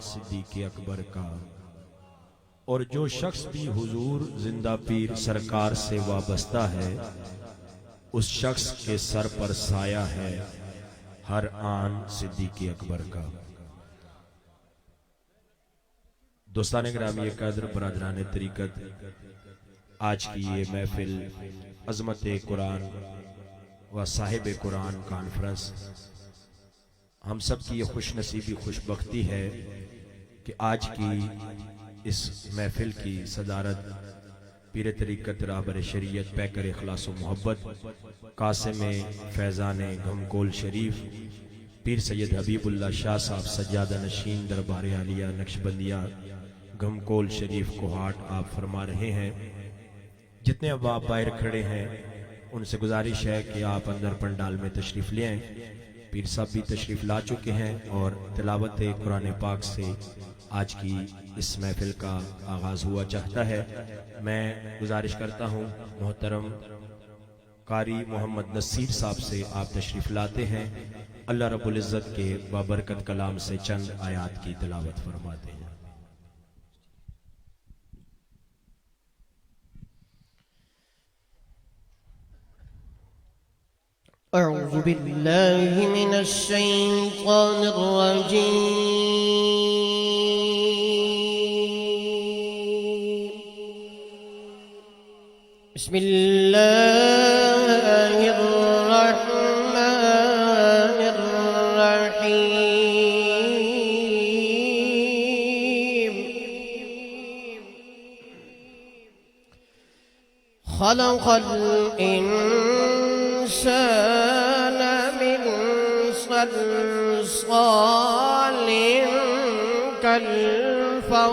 صدیق اکبر کا، اور جو شخص بھی حضور زندہ پیر سرکار سے وابستہ ہے اس شخص کے سر پر سایہ ہے ہر آن صدیق اکبر کا۔ دوستان گرامی قدر، برادران طریقت، آج کی یہ محفل عظمت قرآن و صاحب قرآن کانفرنس، ہم سب کی یہ خوش نصیبی خوش بختی ہے کہ آج کی اس محفل کی صدارت پیر طریقت رہبر شریعت پیکر اخلاص و محبت قاسم فیضان گھمکول شریف پیر سید حبیب اللہ شاہ صاحب سجادہ نشین دربار عالیہ نقشبندیہ گھمکول شریف کوہاٹ آپ فرما رہے ہیں۔ جتنے احباب باہر کھڑے ہیں ان سے گزارش ہے کہ آپ اندر پنڈال میں تشریف لے آئیں۔ پیر صاحب بھی تشریف لا چکے ہیں اور تلاوت قرآن پاک سے آج کی اس محفل کا آغاز ہوا چاہتا ہے۔ میں گزارش کرتا ہوں محترم قاری محمد نصیر صاحب سے آپ تشریف لاتے ہیں، اللہ رب العزت کے بابرکت کلام سے چند آیات کی تلاوت فرماتے ہیں۔ أعوذ بالله من الشيطان الرجيم، بسم الله الرحمن الرحيم، خلق الإنسان من صلصال كالفخار،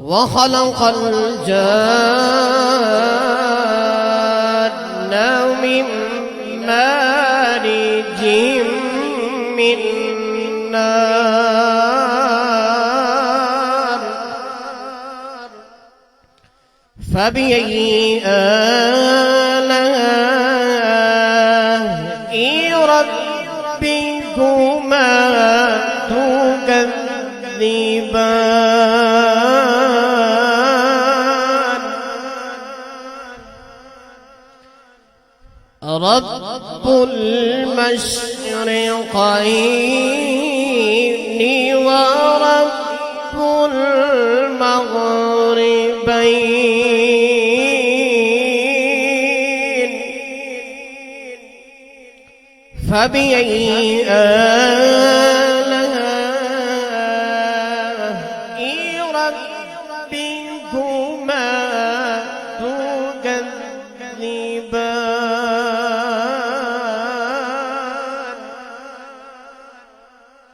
وخلق الجان من مارج من نار، فبأي آلاء ربكما تكذبان، رب المشرقين ورب المغربين، فبأي آلاء ربكما تكذبان،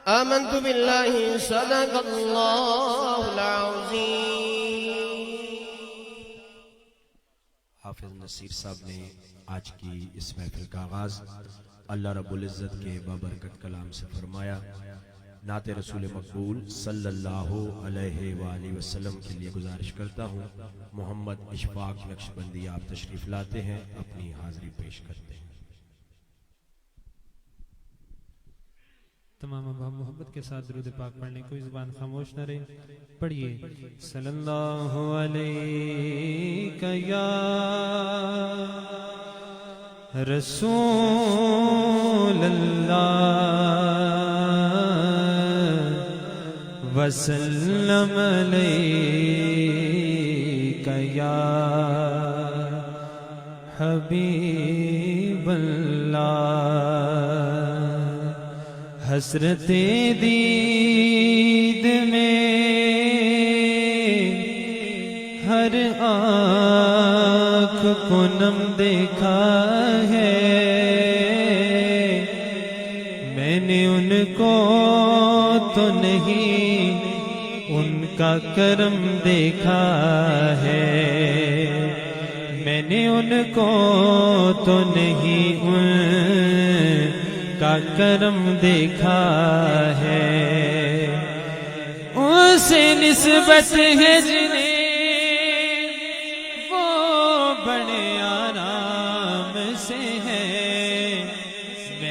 آمنت بالله صدق الله العظيم۔ حافظ نصیر صاحب نے آج کی اس محفل کا آغاز اللہ رب العزت کے بابرکت کلام سے فرمایا۔ نعت رسول مقبول صلی اللہ علیہ وآلہ وسلم کے لیے گزارش کرتا ہوں محمد اشفاق نقشبندی آپ تشریف لاتے ہیں، اپنی حاضری پیش کرتے ہیں۔ تمام احباب محبت کے ساتھ درود پاک پڑھنے، کوئی زبان خاموش نہ رہے، پڑھیے۔ صلی اللہ علیہ یا رسول اللہ، وسلم علیک یا حبیب اللہ، حسرت دید میں ہر آنکھ کو نم دیکھا ہے، میں نے ان کو تو نہیں ان کا کرم دیکھا ہے، میں نے ان کو تو نہیں ان کا کرم دیکھا ہے، ان سے نسبت ہے جنہیں وہ بڑے آرام سے ہے،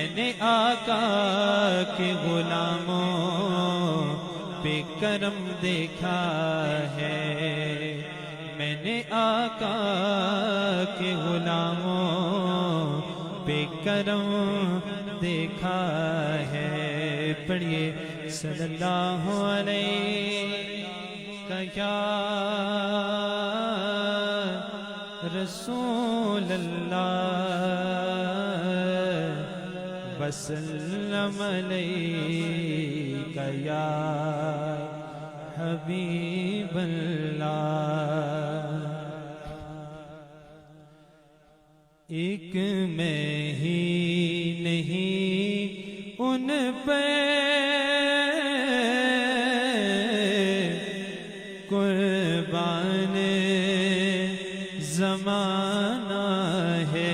میں نے آقا کے غلاموں پہ کرم دیکھا ہے، میں نے آقا کے غلاموں پہ کرم دیکھا ہے۔ پڑھیے صلی اللہ علیہ یا رسول اللہ وسلم علیک یا حبیب اللہ۔ ایک میں ہی نہیں ان پہ قربان زمانہ ہے،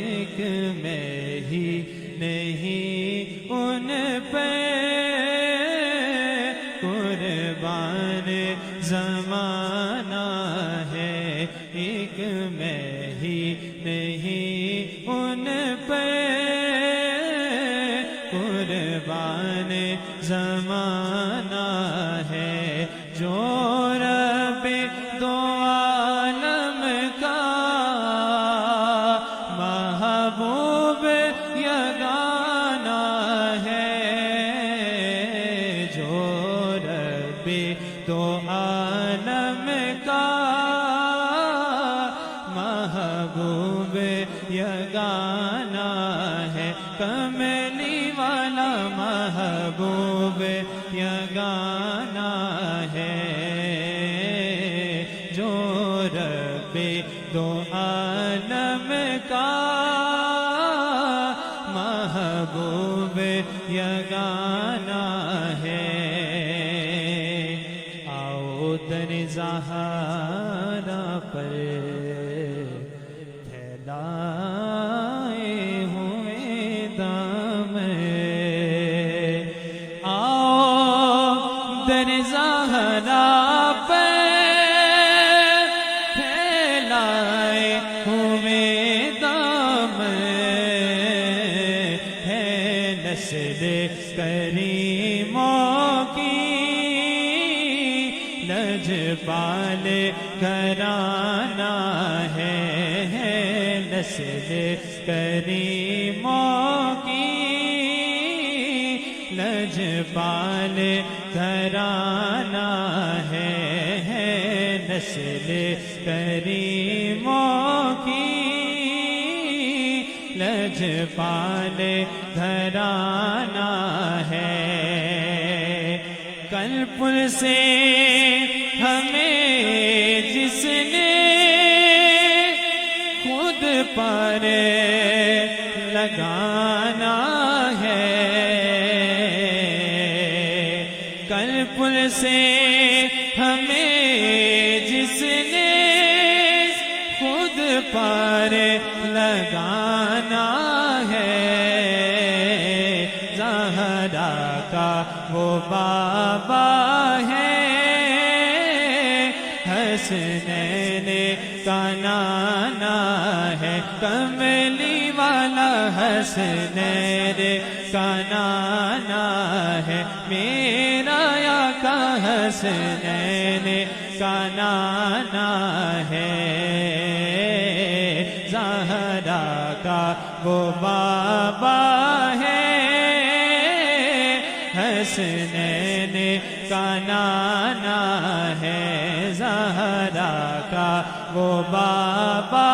ایک میں ہی نہیں ان پہ قربان زمانہ ہے، ایک میں ہی نہیں ان پہ قربان زمانہ ہے، جو رب دو عالم کا محبوب یگانہ ہے، جو رب دو عالم کا محبوب یگانہ ہے، کملی والا محبوب یگانہ ہے، جو رب دو عالم کا محبوب یگانہ ہے۔ آؤ در زہرا پر پھیلائے ہوئے دام، آؤ در زہرا پر پھیلائے ہوئے دام، ہے نسل کریموں کی لجپال گھرانہ ہے، نسل کریموں کی لجپال گھرانہ ہے، نسل کریموں کی لجپال گھرانہ ہے۔ کل پل سے ہمیں جس نے خود پر لگانا ہے، کل پل سے ہمیں جس نے خود پر لگانا ہے، زہرا کا وہ بابا ہے، حسنین کا نانا ہے، کملی والا حسنین کا نانا ہے، میرا آقا حسنین کا نانا ہے، زہرا کا وہ بابا ہے، حسنین کا نانا ہے، زہرا کا وہ بابا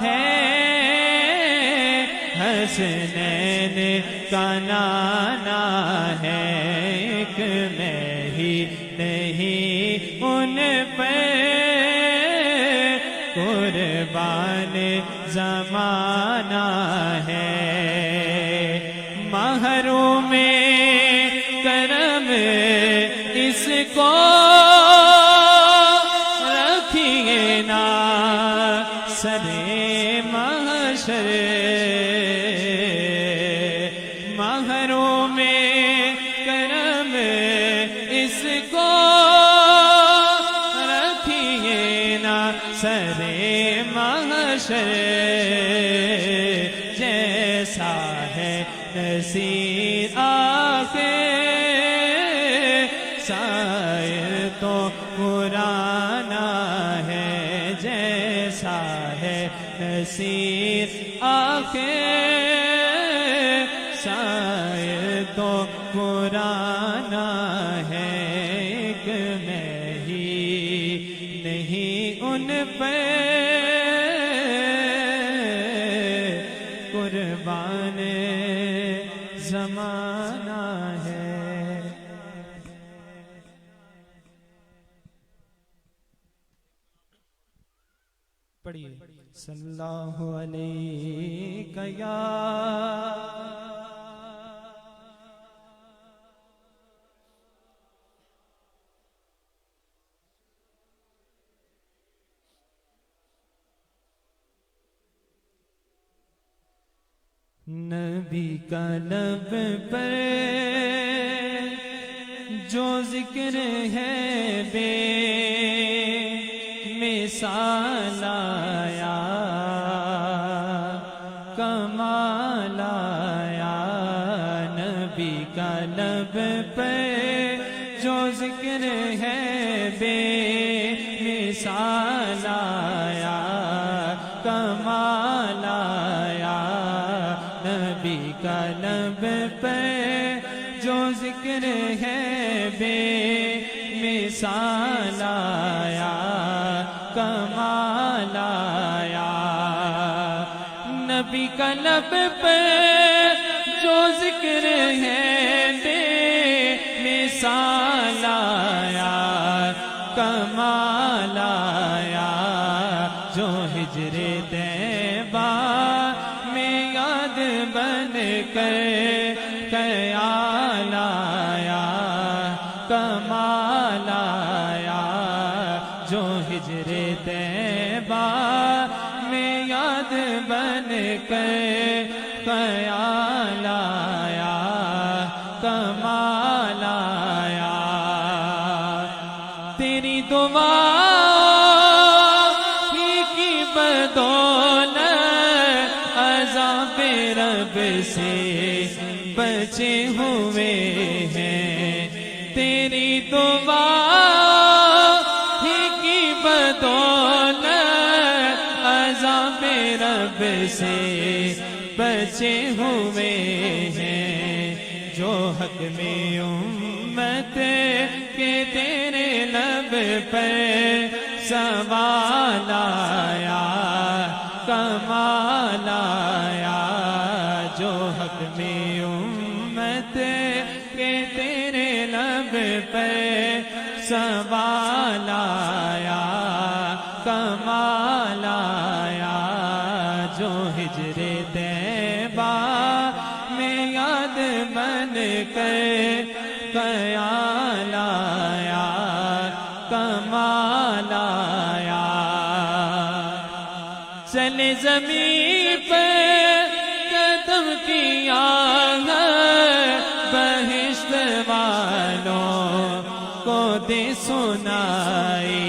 ہے، حسنین کا نانا ہے، ایک میں ہی نہیں ان پہ قربان زمانہ ہے، محروم کرم اس کو رکھیے نا سرے محشر، محروم کرم اس کو رکھیے نا سرے محشر، جیسا ہے نصیر آخر شاعر تو پرانا ہے جیسا ہے نصیر آخر شاعر تو پرانا ہے ایک میں ہی نہیں ان پہ قربان زمانہ ہے پڑھیے صلی اللہ علیہ یا نبی کا لب پر جو ذکر ہے بے مثال آیا کمال آیا نبی کا لب پر جو ذکر ہے بے مثال آیا کمال آیا نبی کا لب پہ جو ذکر ہے بے مثال آیا کمال آیا نبی کا لب پہ جو ذکر ہے بے مثال آیا کمال آیا جو ہجر طیبہ میں یاد بن کر خیال آیا کمال آیا جو ہجر طیبہ میں یاد بن کر خیال آیا کمال آیا تیری دعا ہی کی بدولت عذاب رب سے بچے ہوئے ہیں تیری دعا ہی کی بدولت عذاب رب سے بچے ہوئے ہیں جو حق میں امت کے تیرے لب پر سوال آیا کمال آیا جو حق میں امت کے تیرے لب پر سوال آیا کمال آیا جو ہجر طیبہ میں یاد بن کر خیال آیا کمال آیا چلے زمین پہ قدم کیا بہشت والوں کو دے سنائی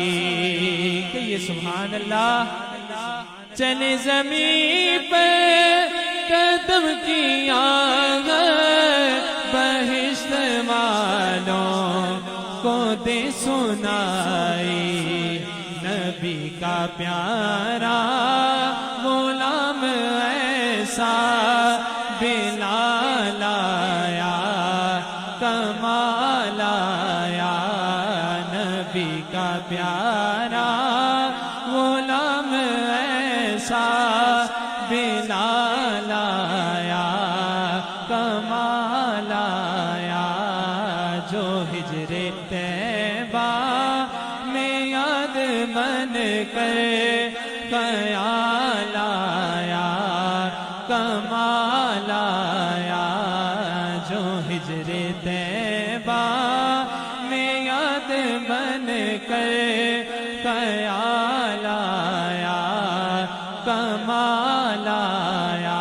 کہیے سبحان اللہ چلے زمین پہ قدم کیا بہشت والوں کو دے سنائی نبی کا پیارا غلام ایسا بلال آیا کمال آیا نبی کا پیارا غلام ایسا بلال آیا کمال آیا جو ہجر طیبہ میں یاد بن کر خیال آیا کمال آیا جو ہجر طیبہ میں یاد بن کر خیال آیا کمال آیا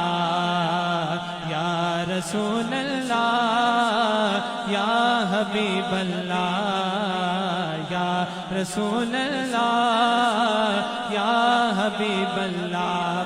یا رسول اللہ یا حبیب اللہ یا رسول اللہ یا حبیب اللہ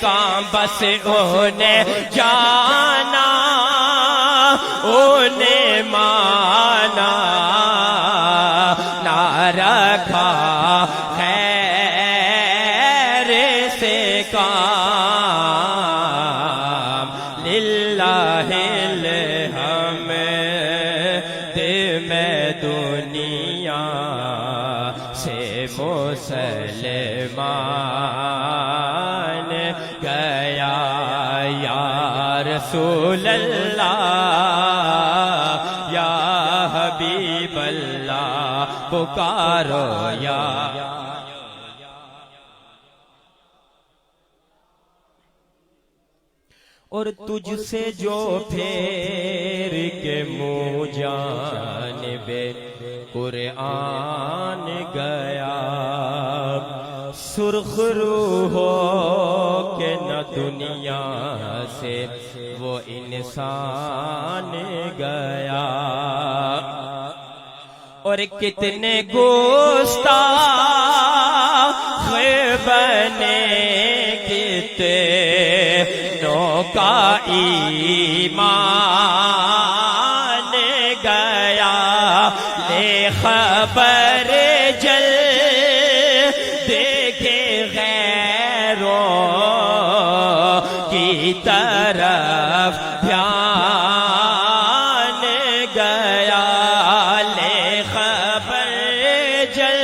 کام بس انہیں جانا انہیں مانا نہ رکھا خیر سے کام للہ الحمد میں دنیا سے مسلمان گیا یا رسول اللہ یا حبیب اللہ پکارو یا اور تجھ سے جو پھیر کے منہ جانب قرآن گیا سرخ روح ہو کہ نہ دنیا سے وہ انسان گیا اور کتنے گستاخ بنے کتنوں کا ایمان گیا لے خبر جل دیکھے غیروں کی طرف دھیان گیا لے خبر جل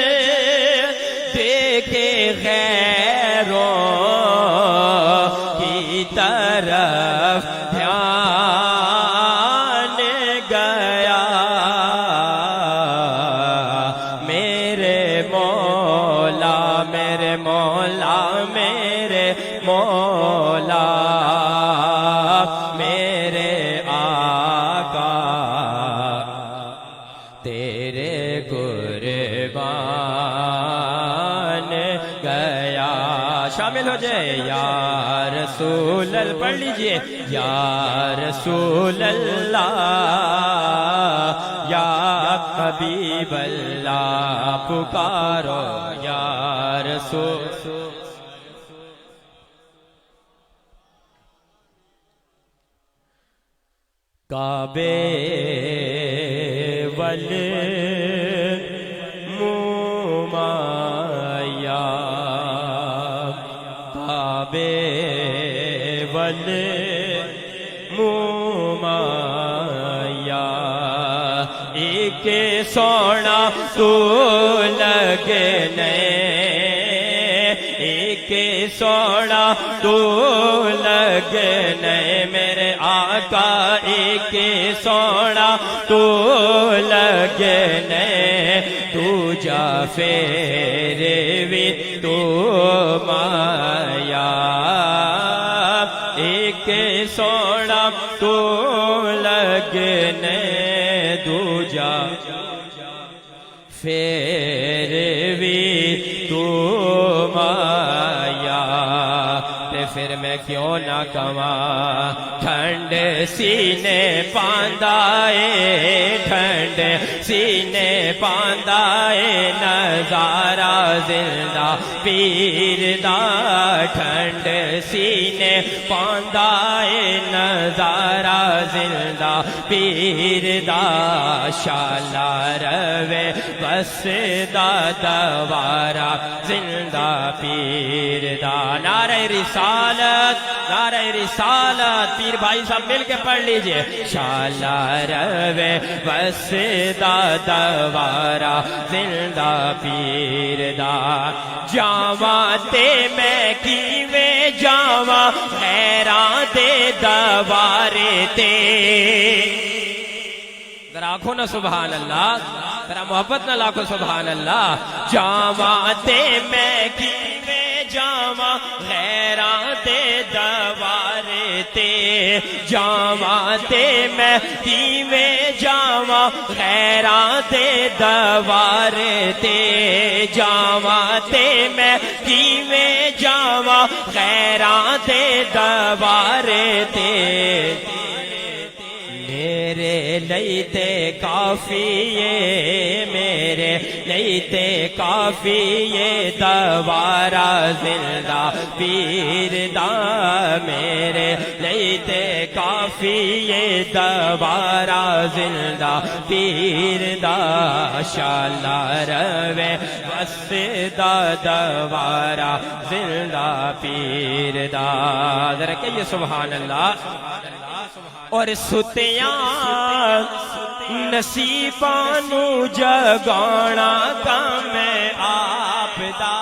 دیکھے غیروں کی طرف دھیان گیا میرے مولا میرے مولا میرے مولا میرے آقا تیرے قربان گیا شامل ہو جائے یا رسول اللہ پڑھ لیجئے یا رسول اللہ یا حبیب اللہ پکارو یا رسول کعبے والمومایا کعبے والمومایا ایک سونا تو لگنے ایک سونا تو لگنے میرے آقا ایک سونا تو لگنے تو جا فیرے وی تو مایا ایک سونا تو لگنے دو جا فیرے وی تو مایا پھر میں کیوں نہ کماں ٹھنڈ سینے پاندائے ٹھنڈ سینے پاندائے نظارہ زندہ پیر دا ٹھنڈ سینے پاندائے نظارہ زندہ پیر دا شالا روے بس دا دوارہ زندہ پیر دا نعرہ رسالت نعرہ رسالت پیر بھائی سب مل کے پڑھ لیجئے شالا روے بس دا دوارہ زندہ پیر دا جاواں تے میں کیویں جاواں خیراں دے دوارے تے ذرا آنکھوں نا سبحان اللہ ذرا محبت نہ لاکھو سبحان اللہ جاواں تے میں کیویں جاواں غیراں دے دوارے تے جاواں تے میں کیویں جاواں غیراں دے دوارے تے جاواں تے میں کیویں جاواں غیراں دے دوارے تے میرے لیتے کافیے میرے لیتے کافیے دوارہ زندہ پیر دا میرے لیتے کافی یہ دوبارہ زندہ پیر دا شالا روے وسدا دوبارہ زندہ پیر دا ذرا کہیے سبحان اللہ اور ستیاں نصیبانو جگانا کام آپ دا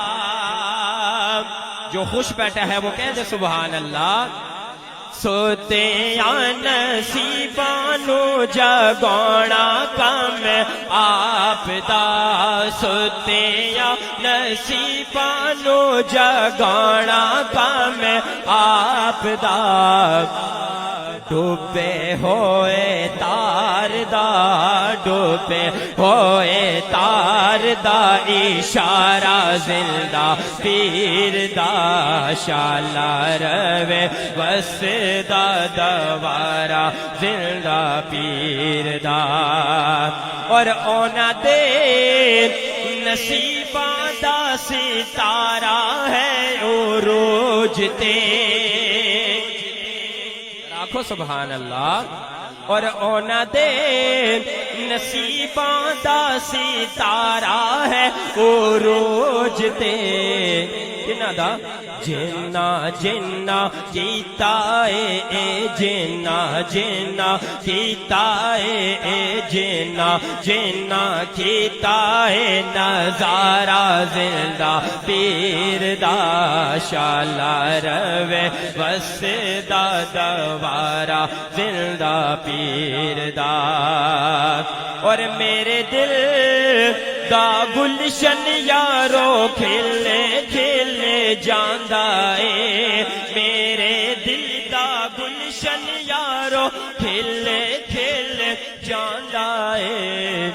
جو خوش بیٹھا ہے وہ کہہ دے سبحان اللہ ستیاں نصیبانو جگانا کام آپ دا ستیاں نصیبانو جگانا کام آپ دا ڈوبے ہوئے تار دا ڈوبے ہوئے تار دا اشارہ زندہ پیر دا شالا روے وسدا دوبارہ زندہ پیر دا اور اونا دے نصیباں دا ستارہ ہے عروج تے آنکھو سبحان اللہ اور اونا دے نصیباں دا ستارہ ہے عروج تے کنہ دا جنہ جنہ کیتا اے جنہ جنہ کیتا اے جنہ جنہ کیتا اے نظارہ زندہ پیر دا شالا روے وسدا دوبارہ زندہ پیر دا اور میرے دل دا گلشن یارو کھلے کھلے جاندا اے میرے دل دا گلشن یارو کھلے کھلے جاندا اے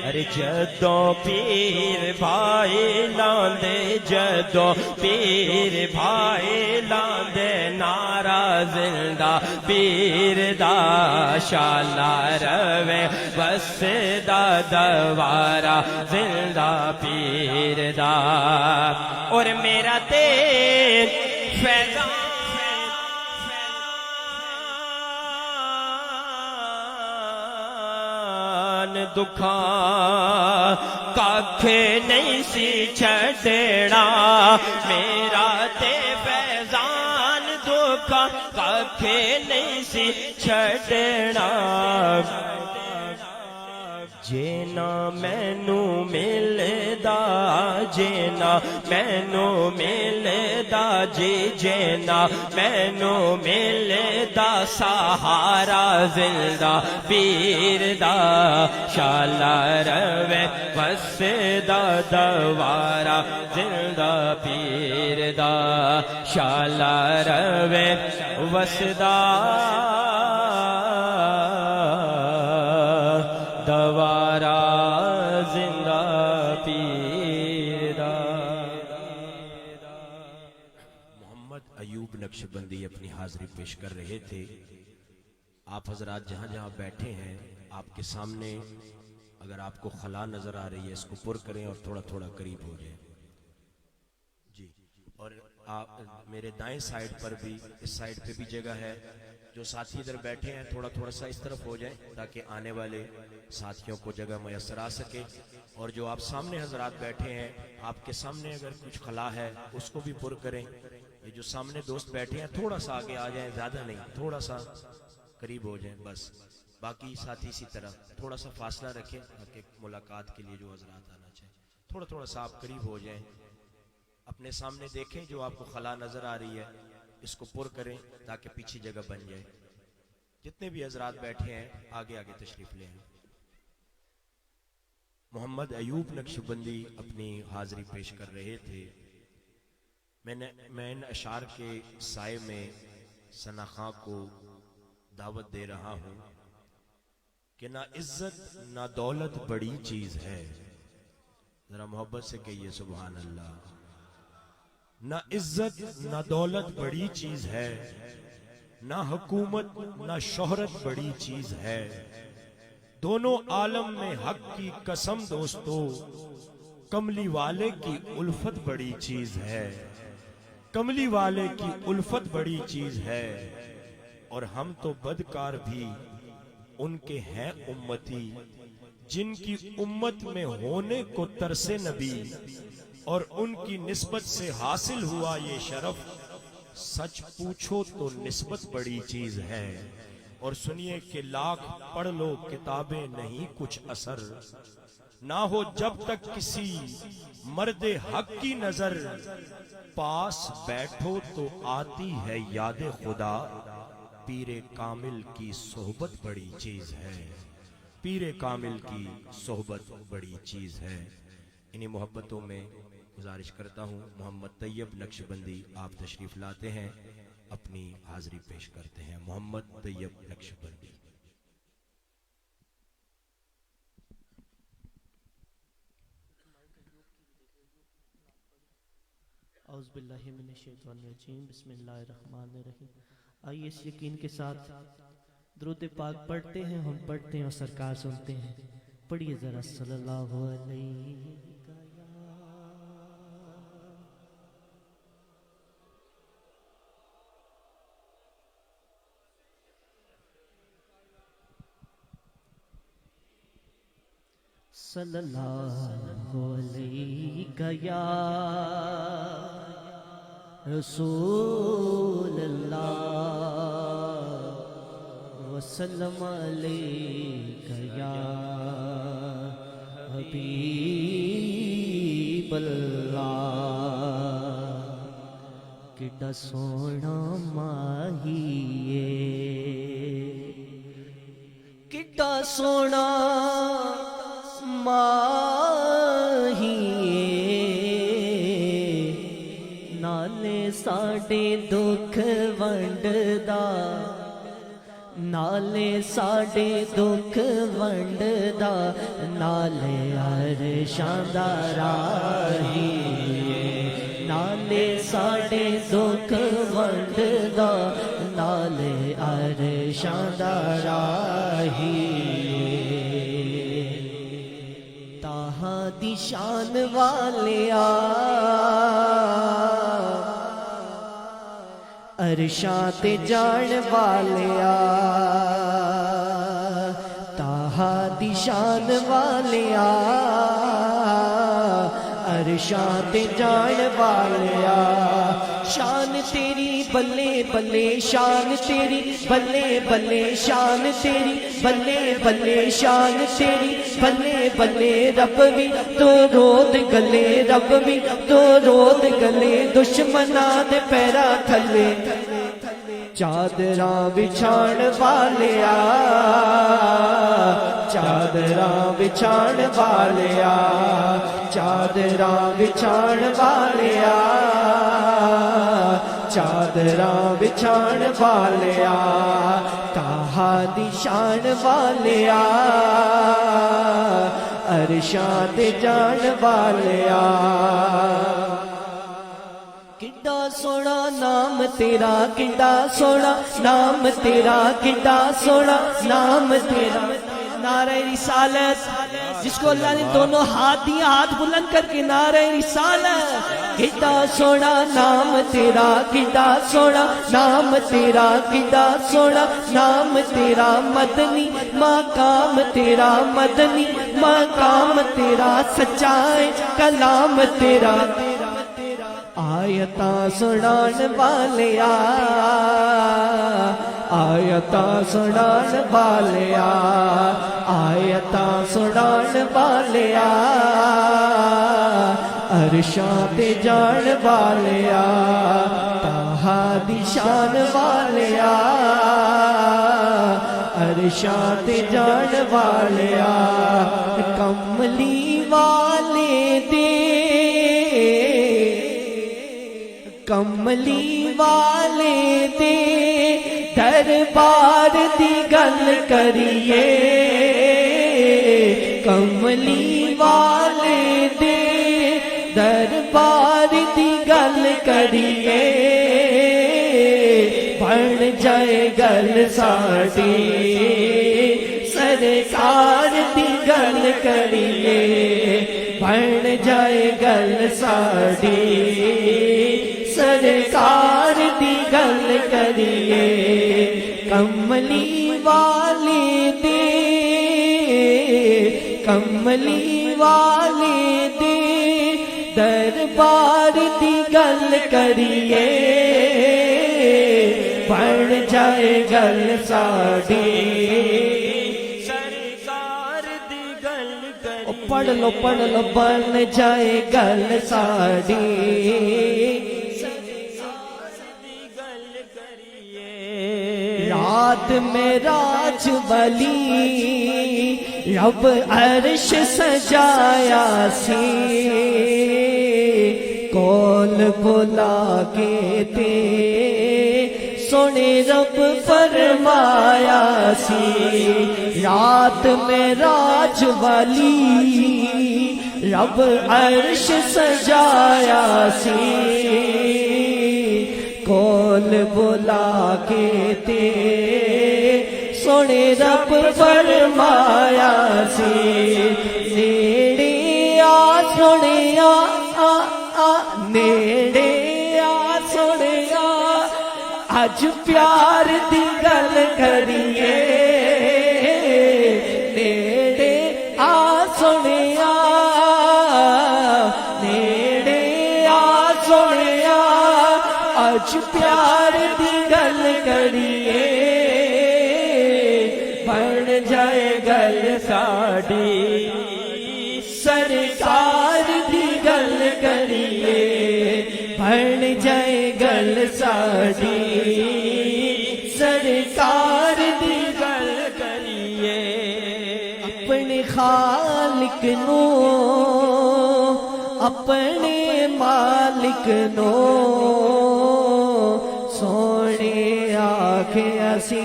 ارے جدوں پیر بھائی لاندے جدوں پیر بھائی لاندے نعرہ زندہ پیر دا شالا روے وسدا دوبارہ زندہ پیر دا اور میرا تے فیضان دکھاں کاکھے نہیں سی چھڑنا میرا تے فیضان دکھاں کاکھے نہیں سی چھڑنا جینا مینو ملدا جینا مینو ملدا جی جینا مینو ملدا سہارا زندہ پیر دا شالا روے وسدا دوبارہ زندہ پیر دا شالا روے وسدا دوبارہ زندہ پیر دا محمد ایوب نقشبندی اپنی حاضری پیش کر رہے تھے. آپ حضرات جہاں جہاں بیٹھے ہیں آپ کے سامنے اگر آپ کو خلا نظر آ رہی ہے اس کو پر کریں اور تھوڑا تھوڑا قریب ہو جائیں جی. اور آپ میرے دائیں سائیڈ پر بھی اس سائیڈ پہ بھی جگہ ہے. جو ساتھی ادھر بیٹھے ہیں تھوڑا تھوڑا سا اس طرف ہو جائیں تاکہ آنے والے ساتھیوں کو جگہ میسر آ سکے. اور جو آپ سامنے حضرات بیٹھے ہیں آپ کے سامنے اگر کچھ خلا ہے اس کو بھی پر کریں. یہ جو سامنے دوست بیٹھے ہیں تھوڑا سا آگے آ جائیں, زیادہ نہیں, تھوڑا سا قریب ہو جائیں بس. باقی ساتھی اسی طرح تھوڑا سا فاصلہ رکھیں تاکہ ملاقات کے لیے جو حضرات آنا چاہیں تھوڑا تھوڑا سا آپ قریب ہو جائیں. اپنے سامنے دیکھیں جو آپ کو خلا نظر آ رہی ہے اس کو پر کریں تاکہ پیچھے جگہ بن جائے. جتنے بھی حضرات بیٹھے ہیں آگے آگے تشریف لیں. محمد ایوب نقشبندی اپنی حاضری پیش کر رہے تھے. میں ان اشعار کے سائے میں ثنا خاں کو دعوت دے رہا ہوں کہ نہ عزت نہ دولت بڑی چیز ہے. ذرا محبت سے کہیے سبحان اللہ. نہ عزت نہ دولت بڑی چیز ہے, نہ حکومت نہ شہرت بڑی چیز ہے. دونوں عالم میں حق کی قسم دوستو, کملی والے کی الفت بڑی چیز ہے. کملی والے کی الفت بڑی چیز ہے، اور ہم تو بدکار بھی ان کے ہیں امتی، جن کی امت میں ہونے کو ترس نبی، اور ان کی نسبت سے حاصل ہوا یہ شرف۔ سچ پوچھو تو نسبت بڑی چیز ہے، اور سنیے کہ لاکھ پڑھ لو کتابیں نہیں کچھ اثر، نہ ہو جب تک کسی مرد حق کی نظر، پاس بیٹھو تو آتی ہے یاد خدا، پیر کامل کی صحبت بڑی چیز ہے، پیر کامل کی صحبت بڑی چیز ہے۔ انہی محبتوں میں گزارش کرتا ہوں محمد طیب نقشبندی آپ تشریف لاتے ہیں، اپنی حاضری پیش کرتے ہیں۔ محمد طیب نقشبندی۔ اعوذ باللہ من الشیطان الرجیم، بسم اللہ الرحمن الرحیم۔ آئیے اس یقین کے ساتھ درود پاک پڑھتے ہیں، ہم پڑھتے ہیں اور سرکار سنتے ہیں۔ پڑھیے ذرا صلی اللہ علیہ صلی اللہ علیہ یا رسول اللہ، وسلم علیہ یا حبیب اللہ، کڈا سونا ماہیے، کڈا سونا ماہیے، نالے ساڈے دکھ ونڈدا، نالے ساڈے دکھ ونڈدا، نالے عرشاں دا راہیے، نالے ساڈے دکھ ونڈدا، نالے عرشاں دا راہیے، دی شان والیا عرشاں تے جان والیا، تاہا دی شان والیا عرشاں تے جان والیا، شان تیری بلے بلے، شان تیری بلے بلے، شان تیری بلے بلے، شان تیری بلے بلے، رب بھی تو رود گلے، رب بھی تو رود گلے، دشمناں دے پیرا تھلے چادراں بچھاڑ والیا، چادراں بچھاڑ والیا، چادراں بچھاڑ والیا، چادراں بچھاڑ والیا، تاہا دی شان والیا عرشاں تے جان والیا، کڈا سونا نام تیرا، کڈا سونا نام تیرا، کڈا سونا نام تیرا، نعرہ رسالت، جس کو اللہ نے دونوں ہاتھ دیا، ہاتھ بلند کر کے نعرہ رسالت، کڈا سونا نام تیرا، کڈا سونا نام تیرا، کڈا سونا نام تیرا، مدنی مقام تیرا، مدنی مقام تیرا، سچا ہے کلام تیرا، آیتاں سنان والیا، آیتاں سنان والیا، آیتاں سنان والیا، عرشاں تے جان والیا، تاہا دی شان والیا عرشاں تے جان والیا، کملی والے دے، کملی والے دے دربار دی گل کریے، کملی والے دے دربار دی گل کریے، بن جائے گل ساڈی سرکار دی گل کریے، بن جائے گل ساڈی سرکار سرکار دی گل کریے کملی والی دی کملی والی دی دربار دی گل کریے بن جائے گل ساڈی سرکار دی گل کری پڑھ لو بن جائے گل ساڈی گل کریے رات میں راج والی رب عرش سجایا سی کول بلا کے تے سونے رب فرمایا سی رات میں راج والی رب عرش سجایا سی کول بلا کے تے سونے رب فرمایا سی نیڑے آ سونے نیڑے آ سونے اج پیار دی گل کریے نیڑے آ سونے نیڑے آ سونے اج پیار دی گل کریے بن جائے گل ساڈی سرکار دی گل کریے بن جائے گل ساڈی سرکار دی گل کریے اپنے خالق نو اپنے مالک نو سونے آکھے اسی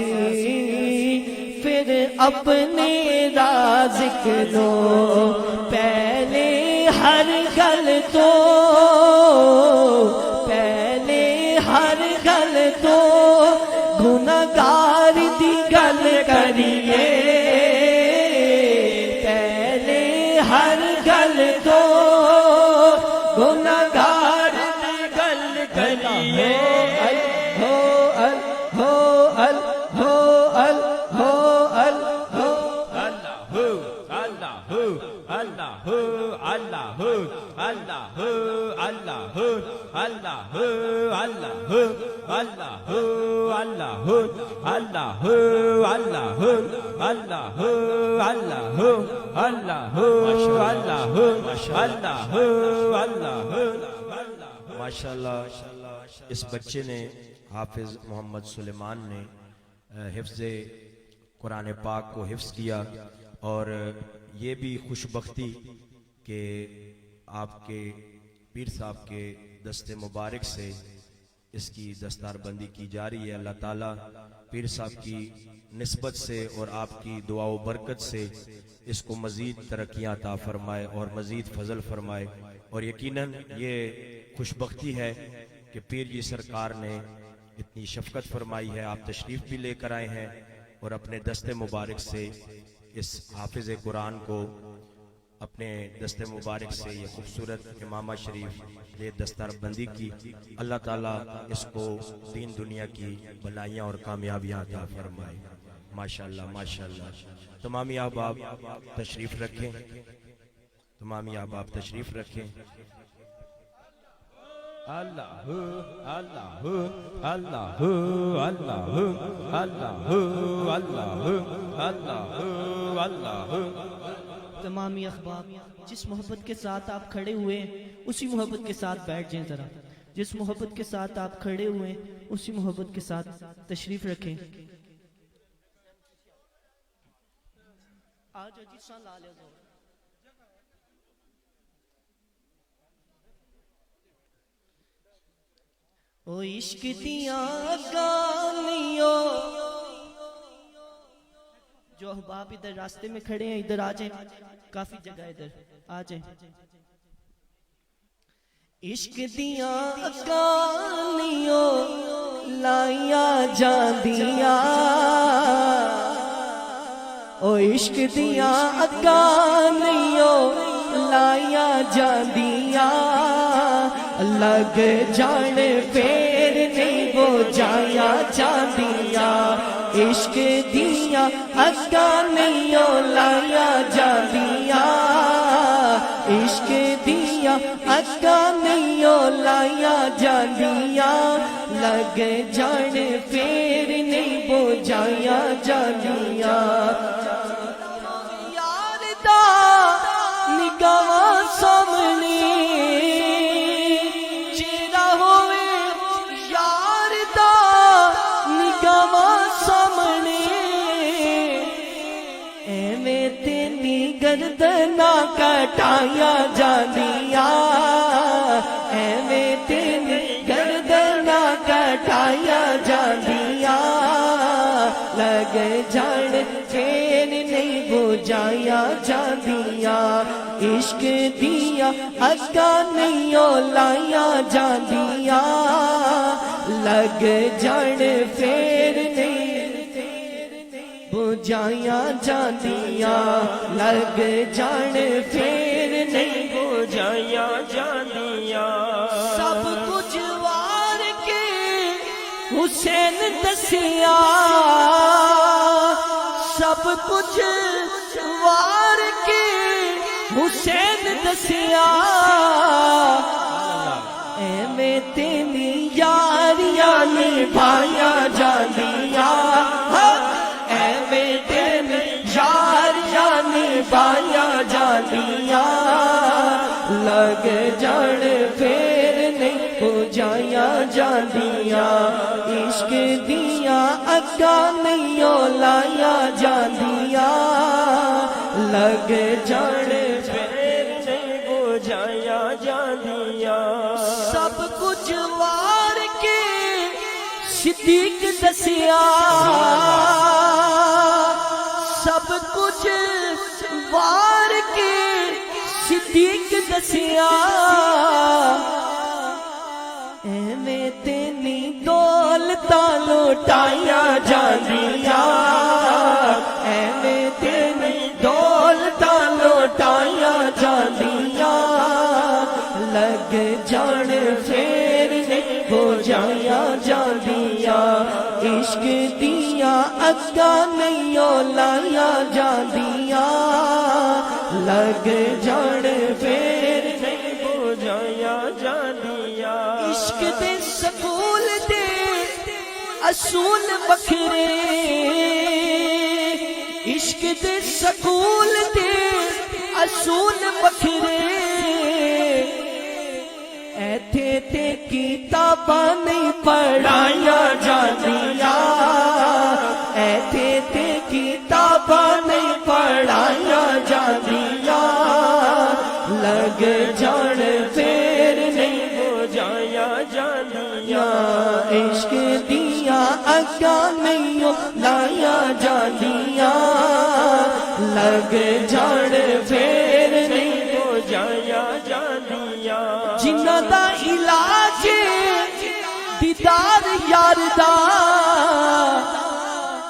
پھر اپنے رازق نو پہلے ہر گل تو پہلے ہر گل تو گناہگار دی گل کریے پہلے ہر گل تو گناہگار دی گل کریے ماشاءاللہ اس بچے نے حافظ محمد سلیمان نے حفظ قرآن پاک کو حفظ کیا اور یہ بھی خوش بختی کہ آپ کے پیر صاحب کے دست مبارک سے اس کی دستار بندی کی جا رہی ہے اللہ تعالیٰ پیر صاحب کی نسبت سے اور آپ کی دعا و برکت سے اس کو مزید ترقیاں عطا فرمائے اور مزید فضل فرمائے اور یقیناً یہ خوش بختی ہے کہ پیر جی سرکار نے اتنی شفقت فرمائی ہے آپ تشریف بھی لے کر آئے ہیں اور اپنے دست مبارک سے اس حافظ قرآن کو اپنے دست مبارک سے یہ خوبصورت امامہ شریف یہ دستار بندی کی اللہ تعالیٰ اس کو دین دنیا کی بلائیاں اور کامیابیاں عطا فرمائے ماشاءاللہ ماشاءاللہ تمامی احباب تشریف رکھیں تمامی احباب تشریف رکھیں اللہ اللہ اللہ اللہ اللہ اللہ اللہ تمامی احباب جس محبت کے ساتھ آپ کھڑے ہوئے ہیں اسی محبت کے ساتھ بیٹھ جائیں ذرا جس محبت کے ساتھ آپ کھڑے ہوئے ہیں اسی محبت کے ساتھ تشریف رکھیں آج جی سان لا لے او عشق دیاں گالیوں جو احباب ادھر راستے میں کھڑے ہیں ادھر آ جائیں کافی جگہ ادھر آ جائیں عشق دیاں گالیوں لائیاں جاندیاں او عشق دیاں گالیوں لائیاں جاندیاں لگ جان پھر نہیں بجایا جاندیاں عشق دیاں اگاں نہیں لایا جاندیاں عشق دیاں اگاں نہیں لایا جاندیاں لگ جان پھر نہیں بجایا جاندیاں یار دا نگاہ سامنے چہرہ ہوئے یار دا نگاہ سامنے ایویں تیری گردناں کٹایا جاندیاں ایویں تیری گردناں کٹایا جاندیاں لگ جان پھر نہیں بجایا جاندیاں عشق دیاں اگاں نہیں لایا جاندیاں لگ جان پھر نہیں بجایا جاندیاں لگ جان پھر نہیں بجایا جاندیاں سب کچھ وار کے حسین دسیا سب کچھ وار کے حسین دسیا ایویں تیری یاریاں نبھایا جاندیاں ایویں تیری یاریاں نبھایا جاندیاں لگ جان پھر نہیں بجایا جاندیاں عشق دیاں اگاں نہیں لایا جاندیاں لگ جان پھر نہیں بجایا جاندیاں سب کچھ وار کے صدیق دسیا سب کچھ وار کے صدیق دسیا ایویں تیری دولتاں لوٹایا جاندیاں ایویں تیری دولتاں لوٹایا جاندیاں لگ جان پھر نہیں بجایا جاندیاں عشق دیاں اگاں نہیں لایا جاندیاں لگ جان پھر نہیں بجایا جاندیاں عشق دے سکول دے اصول وکھرے عشق دے سکول دے اصول وکھرے ایتھے تے کتاباں نہیں پڑھایا جاندیاں ایتھے تے کتاباں نہیں پڑھایا جاندیاں لگ جان پھر نہیں بجایا جاندیاں عشق دیاں اگاں نہیں لایا جاندیاں لگ جان پھر نہیں بجایا جاندیاں جنہاں دا علاج دیدار یار دا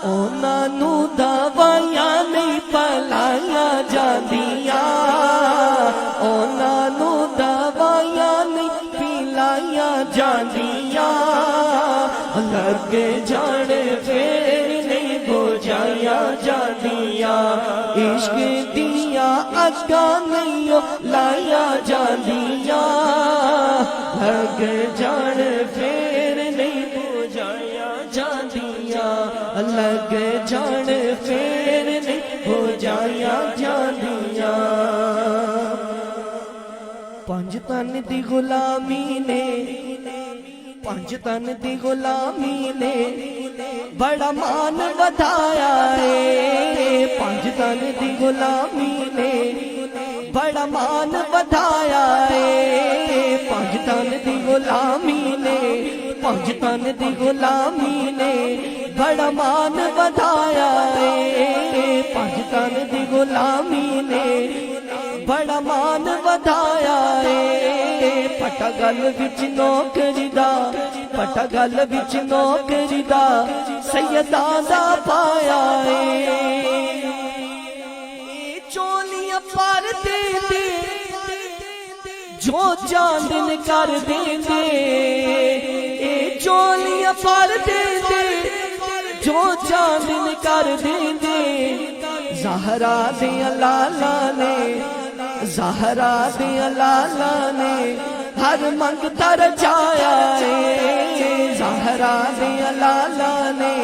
انہاں نوں دوائیاں نہیں پلایا جاندیاں انہاں نوں دوائیاں نہیں پلایا جاندیاں لگ جان پھر نہیں بجایا جاندیاں عشق دیاں اگاں نہیں لایا جاندیاں لگ جان پھر نہیں بجایا جاندیاں لگ جان پھر نہیں بجایا جاندیاں پنج تن دی غلامی نے پنج تن دی غلامی نے بڑا مان ودھایا ہے پنج تن دی غلامی نے بڑا مان ودھایا ہے پنج تن دی غلامی نے پنج تن دی غلامی نے بڑا مان ودھایا ہے پنج تن دی غلامی نے بڑا مان ودھایا ہے پٹا گل وچ نوکری دا پٹا گل وچ نوکری دا سیداں دا پایا ہے چولیاں پر دے دے جو چاندن کر دیں دے اے چولیاں پر دے دے جو چاندن کر دیں دے زہرا دیا لالا نے زہرا دیا لالا نے ہر منگتا رجایا ہے زہرا دیا لالا نے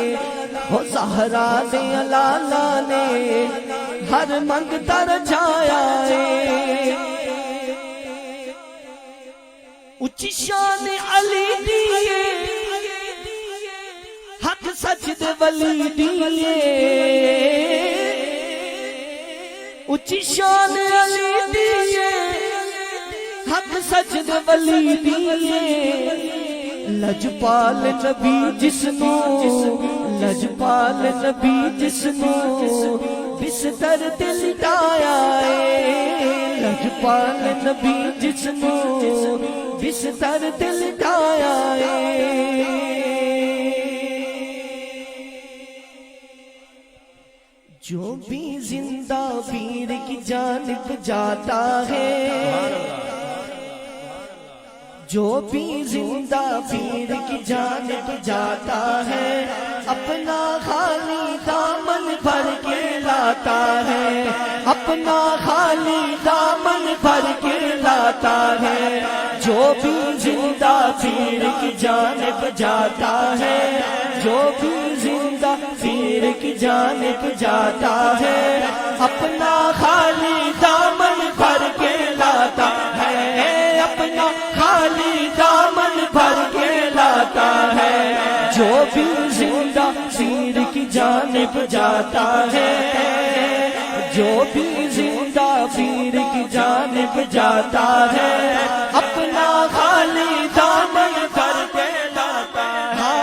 وہ زہرا دیا لالا نے ہر منگتا رجایا ہے اچھی شان علی دیئے حق سجد ولی دیئے اچھی شان علی دیئے حق سجد ولی دیئے لجپال نبی جسمو لجپال نبی جسمو بستر دل ڈایا ہے لجپال نبی جسمو بستر دل ڈایا ہے جو بھی زندہ پیر کی جانب جاتا ہے جو بھی زندہ پیر کی جانب جاتا ہے اپنا خالی دامن بھر کے لاتا ہے اپنا خالی دامن بھر کے لاتا ہے جو بھی زندہ پیر کی جانب جاتا ہے جو بھی زندہ پیر کی جانب جاتا ہے اپنا خالی دامن بھر کے لاتا ہے اپنا خالی دامن بھر کے لاتا ہے جو بھی زندہ پیر کی جانب جاتا ہے جو بھی زندہ پیر کی جانب جاتا ہے اپنا خالی دامن بھر کے لاتا ہے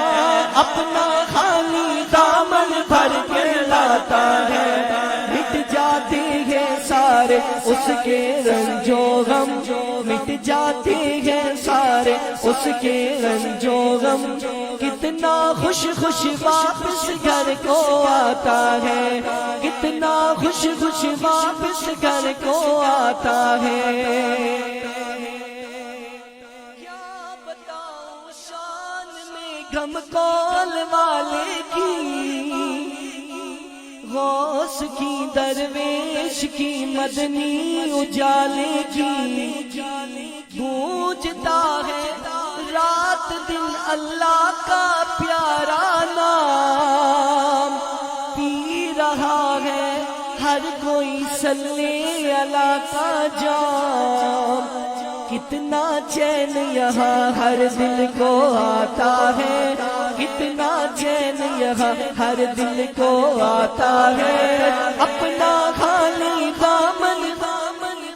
اپنا خالی دامن بھر کے لاتا ہے مٹ جاتے ہیں سارے اس کے رنج و غم مٹ جاتے ہیں سارے اس کے رنج و غم کتنا خوش خوش واپس گھر کو آتا ہے کتنا خوش خوش واپس گھر کو آتا ہے کیا بتاؤں شان میں غم کول والے کی غوث کی درویش کی مدنی اجالے کی گونجتا ہے رات دن اللہ کا پیارا نام پی رہا ہے ہر کوئی صلی اللہ کا جام کتنا چین یہاں ہر دل کو آتا ہے کتنا چین یہاں ہر دل کو آتا ہے اپنا خالی دامن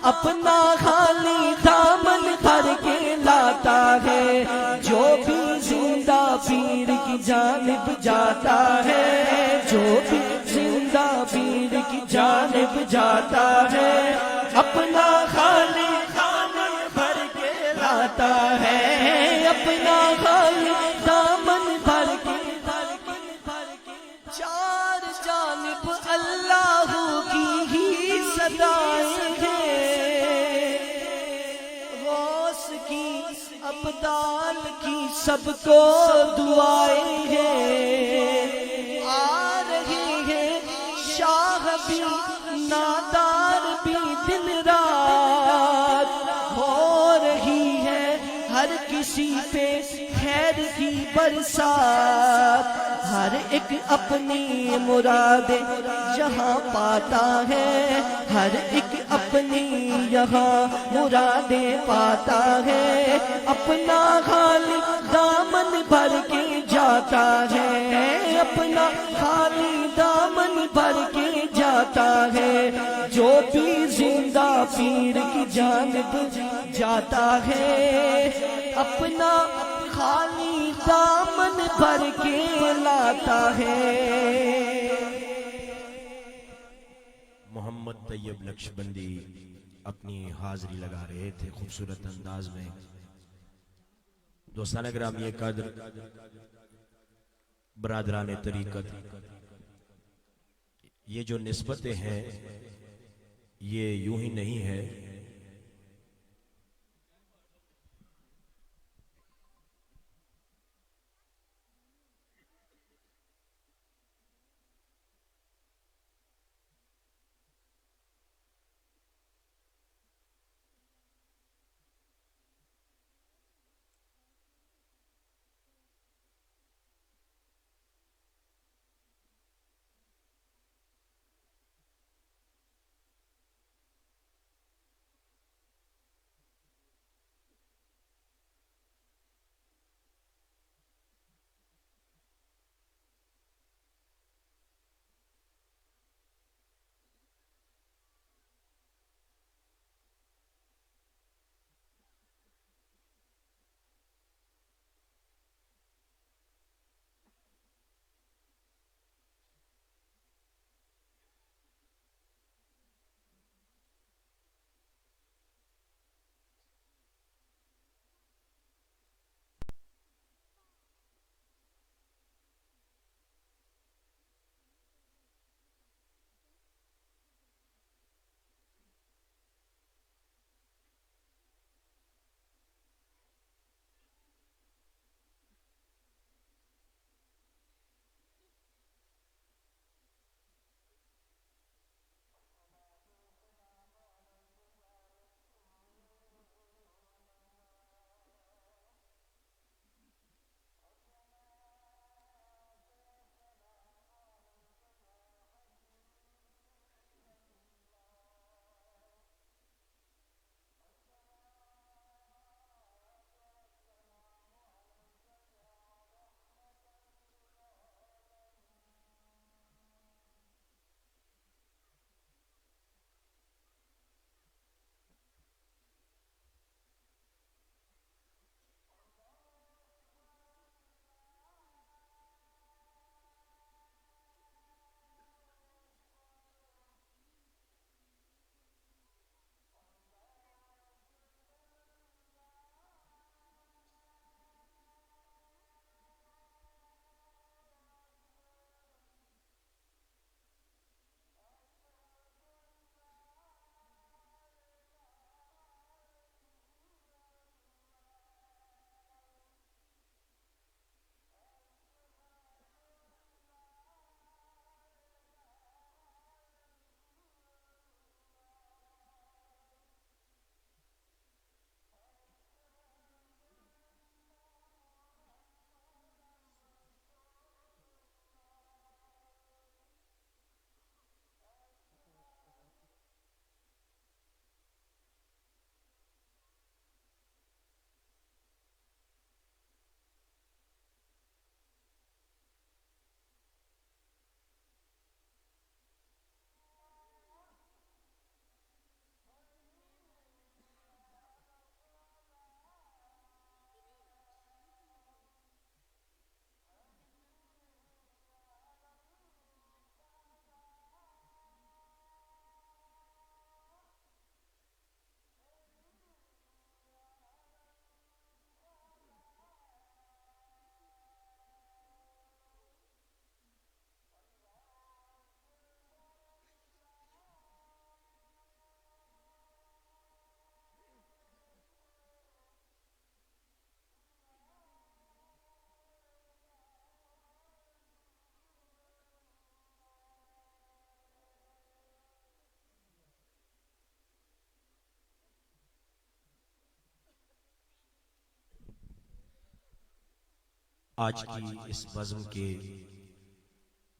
اپنا خالی دامن بھر کے لاتا ہے جو بھی زندہ پیر کی جانب جاتا ہے جو بھی زندہ پیر کی جانب جاتا ہے اپنا خالی دامن بھر کے لاتا ہے اپنا خالی دامن بھر کے چار جانب اللہ کی ہی صدائیں ہیں غوث کی ابدال کی سب کو دعائیں ہیں آ رہی ہے شاہ بھی نادار بھی دن رات ہو رہی ہے ہر کسی پہ خیر کی برسات ہر ایک اپنی مراد یہاں پاتا ہے ہر ایک اپنی یہاں مرادیں پاتا ہے اپنا خالی دامن بھر کے جاتا ہے اپنا خالی دامن بھر کے جاتا ہے جو بھی زندہ پیر کی جانب جاتا ہے اپنا خالی دامن بھر کے لاتا ہے محمد طیب لکشبندی اپنی حاضری لگا رہے تھے خوبصورت انداز میں دوستان گرامی قدر برادران طریقت یہ جو نسبتیں ہیں یہ یوں ہی نہیں ہے آج کی اس بزم کے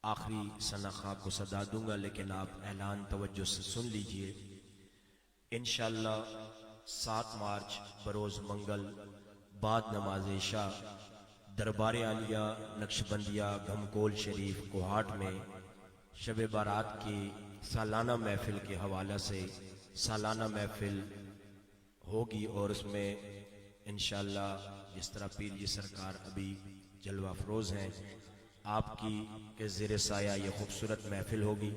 آخری سنخا کو صدا دوں گا، لیکن آپ اعلان توجہ سے سن لیجئے۔ انشاءاللہ 7 مارچ بروز منگل بعد نماز عشاء دربار عالیہ نقشبندیہ گھمکول شریف کوہاٹ میں شب بارات کی سالانہ محفل کے حوالے سے سالانہ محفل ہوگی، اور اس میں انشاءاللہ جس طرح پیر جی سرکار ابھی جلوہ افروز ہیں، آپ کی کے زیر سایہ یہ خوبصورت محفل ہوگی۔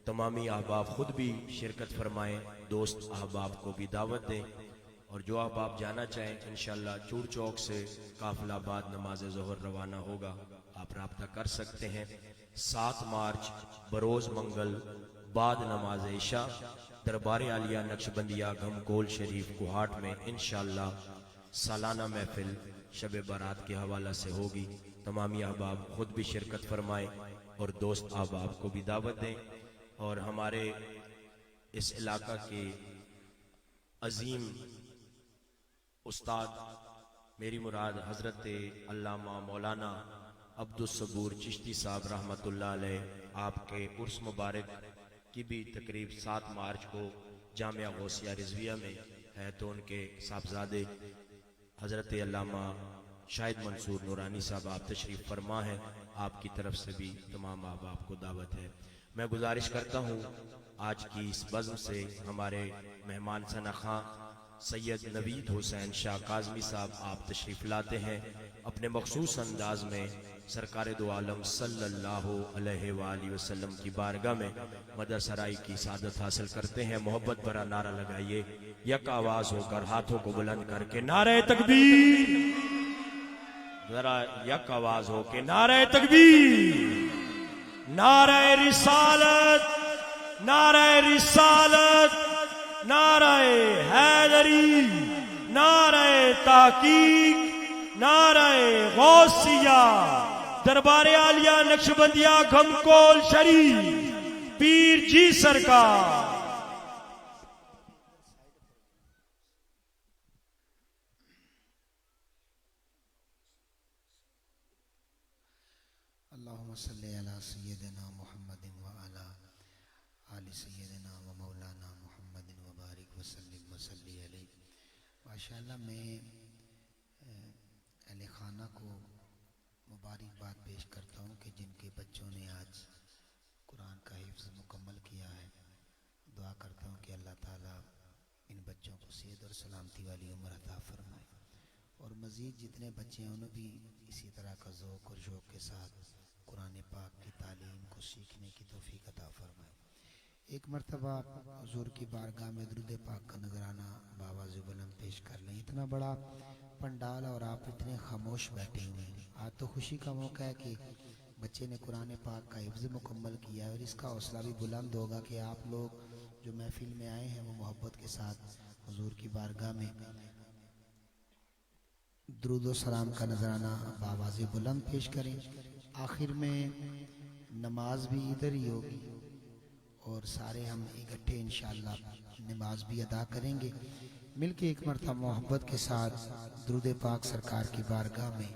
تمامی احباب خود بھی شرکت فرمائیں، دوست احباب کو بھی دعوت دیں، اور جو احباب جانا چاہیں انشاءاللہ چور چوک سے قافلہ بعد نماز ظہر روانہ ہوگا، آپ رابطہ کر سکتے ہیں۔ 7 مارچ بروز منگل بعد نماز عشاء دربار عالیہ نقشبندیہ گھمکول شریف کوہاٹ میں انشاءاللہ سالانہ محفل شب بارات کے حوالہ سے ہوگی۔ تمامی احباب خود بھی شرکت فرمائیں اور دوست احباب کو بھی دعوت دیں، اور ہمارے اس علاقہ کے عظیم استاد میری مراد حضرت علامہ مولانا عبدالصبور چشتی صاحب رحمۃ اللہ علیہ، آپ کے عرس مبارک کی بھی تقریب 7 مارچ کو جامعہ غوثیہ رضویہ میں ہے، تو ان کے صاحبزادے حضرت علامہ شاہد منصور نورانی صاحب آپ تشریف فرما ہیں، آپ کی طرف سے بھی تمام احباب کو دعوت ہے۔ میں گزارش کرتا ہوں آج کی اس بزم سے ہمارے مہمان سنخاں سید نوید حسین شاہ کاظمی صاحب آپ تشریف لاتے ہیں، اپنے مخصوص انداز میں سرکار دو عالم صلی اللہ علیہ وآلہ وسلم کی بارگاہ میں مدح سرائی کی سعادت حاصل کرتے ہیں۔ محبت بھرا نعرہ لگائیے، یک آواز ہو کر ہاتھوں کو بلند کر کے نعرہ تکبیر، ذرا یک آواز ہو کے نعرہ تکبیر، نعرہ رسالت، نعرہ رسالت، نعرہ حیدری، نعرہ تحقیق، نعرہ غوثیہ، دربار عالیہ نقشبندیہ گھمکول شریف، پیر جی سرکار۔ اللہم صلی علی سیدنا محمد وعلی آل سیدنا و مولانا محمد وبارک وسلم وصلی علیہ۔ ماشاءاللہ میں اہل خانہ کو مبارکباد پیش کرتا ہوں کہ جن کے بچوں نے آج قرآن کا حفظ مکمل کیا ہے۔ دعا کرتا ہوں کہ اللہ تعالیٰ ان بچوں کو صحت اور سلامتی والی عمر عطا فرمائے، اور مزید جتنے بچے ہیں انہیں بھی اسی طرح کا ذوق اور شوق کے ساتھ قرآن پاک کی تعلیم کو سیکھنے کی توفیق عطا فرمائے۔ ایک مرتبہ حضور کی بارگاہ میں درود پاک کا نذرانہ بآواز بلند پیش کر لیں۔ اتنا بڑا پنڈال اور آپ اتنے خاموش بیٹھے ہوئے ہیں۔ آج تو خوشی کا موقع ہے کہ بچے نے قرآن پاک کا حفظ مکمل کیا ہے، اور اس کا حوصلہ بھی بلند ہوگا کہ آپ لوگ جو محفل میں آئے ہیں وہ محبت کے ساتھ حضور کی بارگاہ میں درود و سلام کا نذرانہ بآواز بلند پیش کریں۔ آخر میں نماز بھی ادھر ہی ہوگی، اور سارے ہم اکٹھے انشاءاللہ نماز بھی ادا کریں گے۔ مل کے ایک مرتبہ محبت کے ساتھ درود پاک سرکار کی بارگاہ میں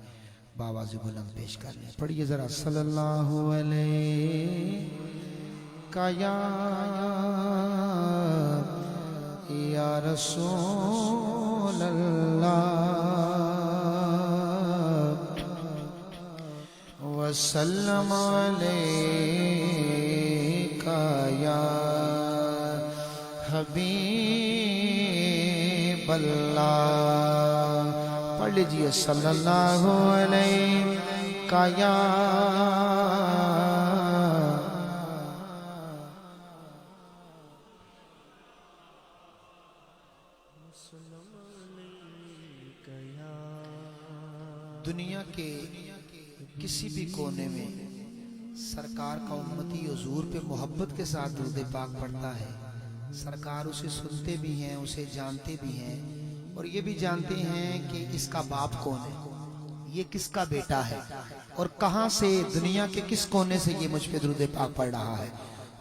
بآواز بلند پیش کر لیں۔ پڑھیے ذرا، صلی اللہ علیہ کا یا رسول اللہ وسلم علیکہ یا حبیب اللہ۔ پڑھ لیجئے، صلی اللہ علیکہ یا دنیا کے کسی بھی کونے میں سرکار کا امتی حضور پہ محبت کے ساتھ درود پاک پڑھتا ہے، سرکار اسے سنتے بھی ہیں، اسے جانتے بھی ہیں، اور یہ بھی جانتے ہیں کہ اس کا باپ کون ہے، یہ کس کا بیٹا ہے، اور کہاں سے دنیا کے کس کونے سے یہ مجھ پہ درود پاک پڑھ رہا ہے۔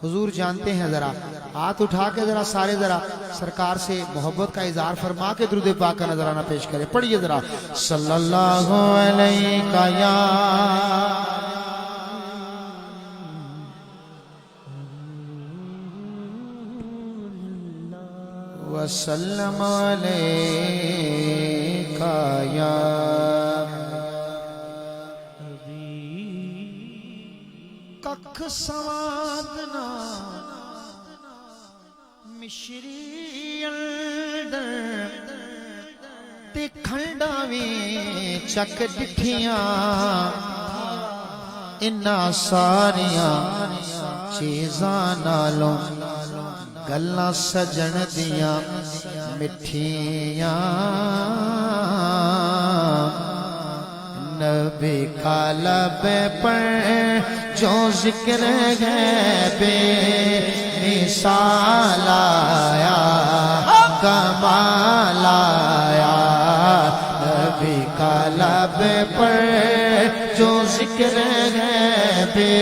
حضور جانتے ہیں، ذرا ہاتھ اٹھا کے ذرا سارے ذرا سرکار سے محبت کا اظہار فرما کے درود پاک کا نذرانہ پیش کرے. پڑھیے ذرا صلی اللہ علیہ یا وسلم علیہ یا ککھ سوادنا مشری اندر تے کھنڈاویں چک ڈٹھیاں انہاں ساریاں چیزاں نالوں گلاں سجن دیاں مٹھیاں نبی کا لب پر جو ذکر ہے بے مثال آیا کمال آیا نبی کا لب پر جو ذکر ہے بے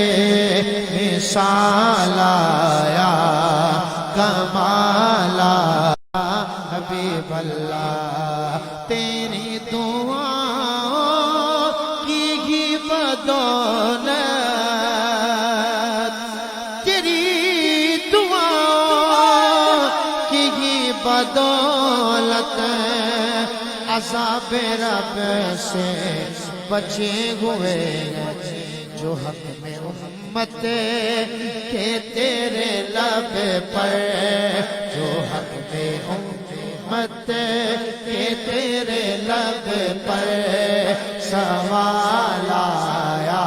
مثال آیا کمال آیا حبیب اللہ تیری دعا بدولت تیری دعا کی ہی بدولت عذاب رب سے بچے ہوئے جو حق میں امت کے تیرے لب پر جو حق میں امت کے تیرے لب پر سوال آیا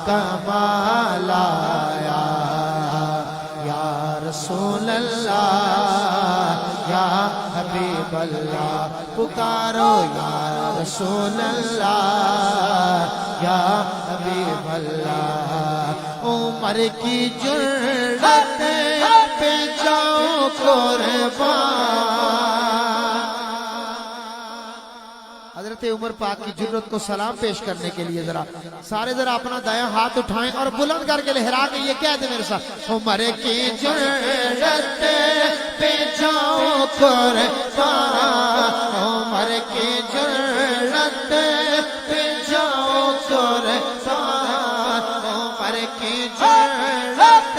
کمال آیا یا رسول اللہ یا حبیب اللہ پکارو یا رسول اللہ یا حبیب اللہ عمر کی جرأت پہ جاؤ قربان. حضرت عمر پاک کی جرت کو سلام پیش کرنے کے لیے ذرا سارے ذرا اپنا دایاں ہاتھ اٹھائیں اور بلند کر کے لہرا کے یہ کہہ دیں میرے ساتھ عمر کی جرت پہ جاؤ قربان عمر کی جرت پہ جاؤ قربان عمر کی جرت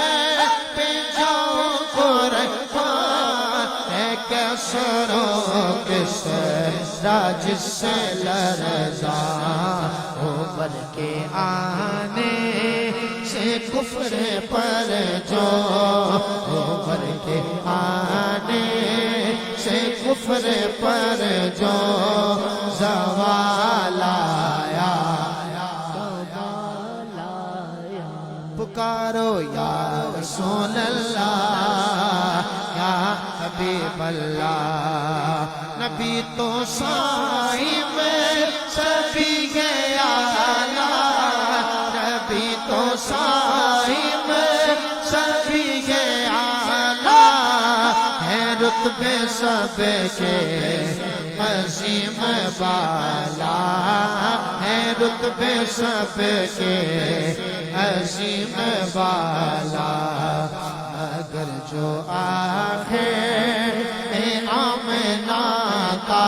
پہ جاؤ قربان ہے کسروں کس راج سے لرزا عمر کے آنے سے کفر پر جو عمر کے آنے سے کفر پر جو زوال آیا پکارو یا رسول اللہ یا حبیب اللہ نبی تو سائی میں سبھی گیا نبی تو سائی میں سبھی گیا ہے رتبے سب کے عظیم بالا ہے رتبے سب کے عظیم بالا اگر جو آخر آمنہ کا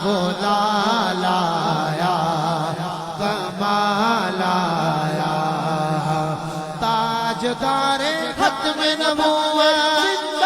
بلا لایا کمال آیا تاجدار ختم نبوت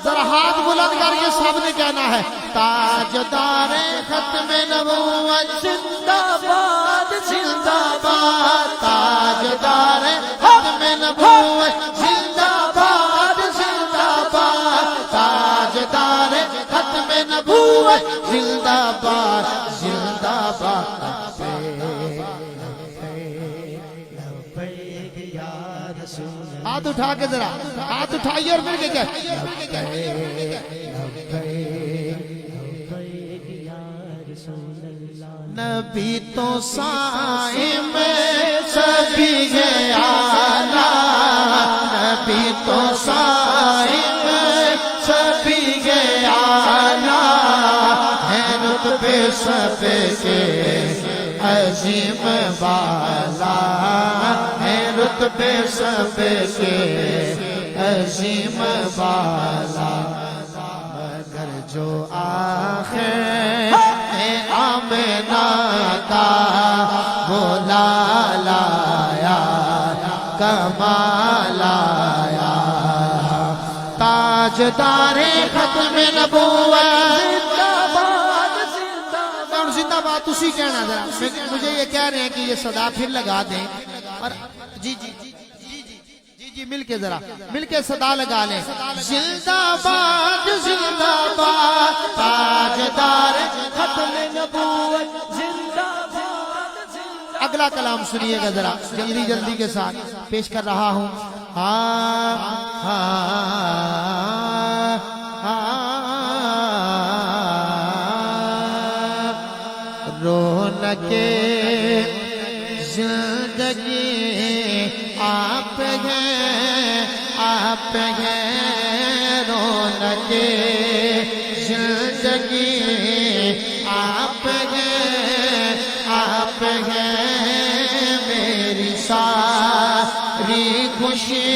ذرا ہاتھ بلند کر کے سب نے کہنا ہے تاجدار ختم نبوت زندہ باد زندہ باد تاجدار ختم نبوت زندہ باد زندہ باد تاجدار ختم نبوت زندہ باد زندہ باد ہاتھ اٹھا کے ذرا ہاتھ اٹھائیے اور پھر کیا نبی تو سائے میں سبھی گیا نبی تو سائے میں سبھی گیا ہے رتبے سب کے عظیم بالا ہے رتبے سب کے عظیم بالا مگر جو آخر آمنہ کا بولا لایا کمال آیا تاجدار ختم نبوت زندہ باد اسی کہنا ذرا مجھے یہ کہہ رہے ہیں کہ یہ صدا پھر لگا دیں اور جی جی جی جی جی جی مل کے ذرا مل کے صدا لگا لیں زندہ باد تاجدار ختم نبوت زندہ باد اگلا کلام سنیے گا ذرا جلدی جلدی کے ساتھ پیش کر رہا ہوں رونق زندگی آپ ہیں رونق زندگی آپ ہیں میری ساری خوشی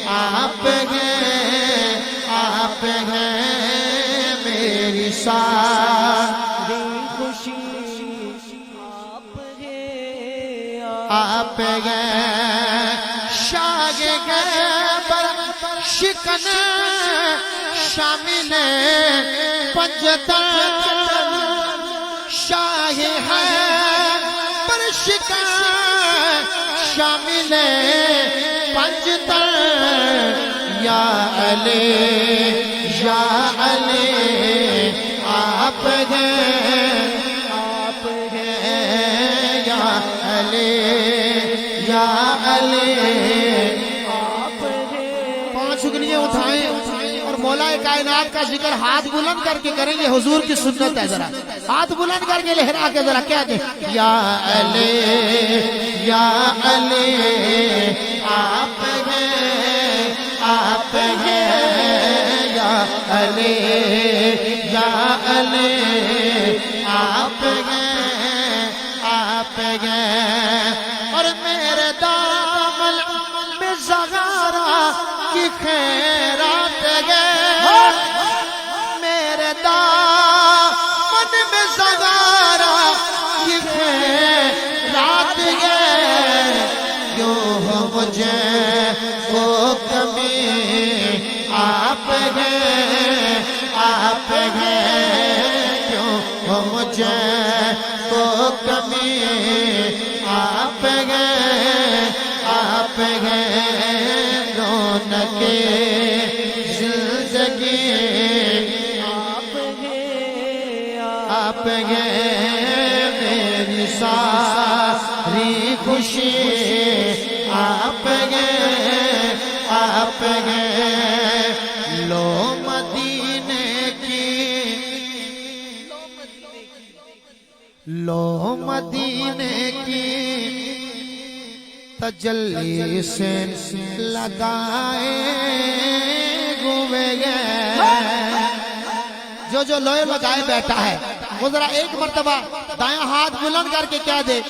آپ ہیں میری ساری خوشی آپ ہیں شاگ پر شکن شامل پنجتن شاہ ہے پر شکن شامل پنجتن یا علی آپ ہیں یا علی پانچ اگلیاں اٹھائیں اور مولا کائنات کا ذکر ہاتھ بلند کر کے کریں گے حضور کی سنت ہے ذرا ہاتھ بلند کر کے لہرا کے ذرا کہہ دیں یا علی آپ ہیں یا علی آپ ہیں اور میرے دامن میں زغارہ کی خیرات گئے میرے دامن میں زغارہ کی خیرات گئے کیوں ہو مجھے وہ کمی آپ ہیں کیوں ہو مجھے وہ کمی آپ ہیں رونق زندگی آپ ہیں میری ساری خوشی آپ ہیں لو مدینے کی تجلی سے لگائے ہوئے جو لوہے لگائے بیٹھا ہے وہ ذرا ایک مرتبہ دایاں ہاتھ بلند کر کے کہہ دے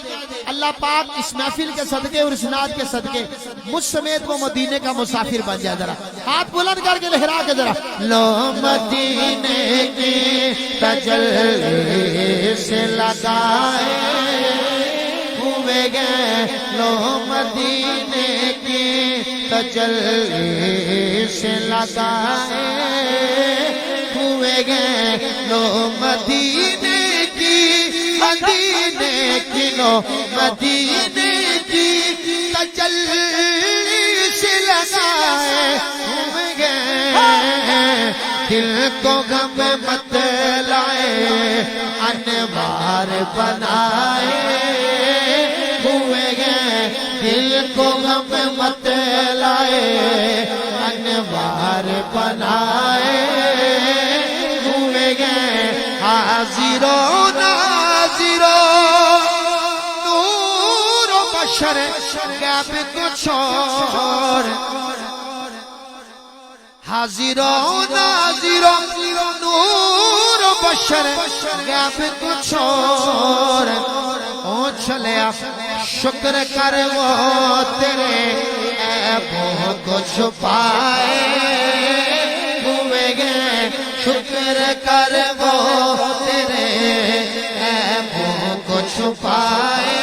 اللہ پاک اس محفل کے صدقے اور اس نعت کے صدقے مجھ سمیت وہ مدینے کا مسافر بن جائے ذرا ہاتھ بلند کر کے لہرا کے ذرا لو مدینے کی تجلی سے لگائے ہوئے گئے لو مدینے کی تجلی سے لگائے ہوئے گئے لو مدینے کی لو مدینے کی تجلی سے لگائے ہوئے گئے دل کو غم مت لائے انوار بنائے ہوئے گئے دل کو غم مت لائے انوار بنائے ہوئے گئے حاضر و ناظر نور و بشر غیب کو چھوڑ حاضر و ناظر نور و بشر غیب کو چھوڑ پہنچ لیا شکر کر وہ تیرے عیبوں کو چھپائے ہوئے گئے شکر کر وہ تیرے عیبوں کو چھپائے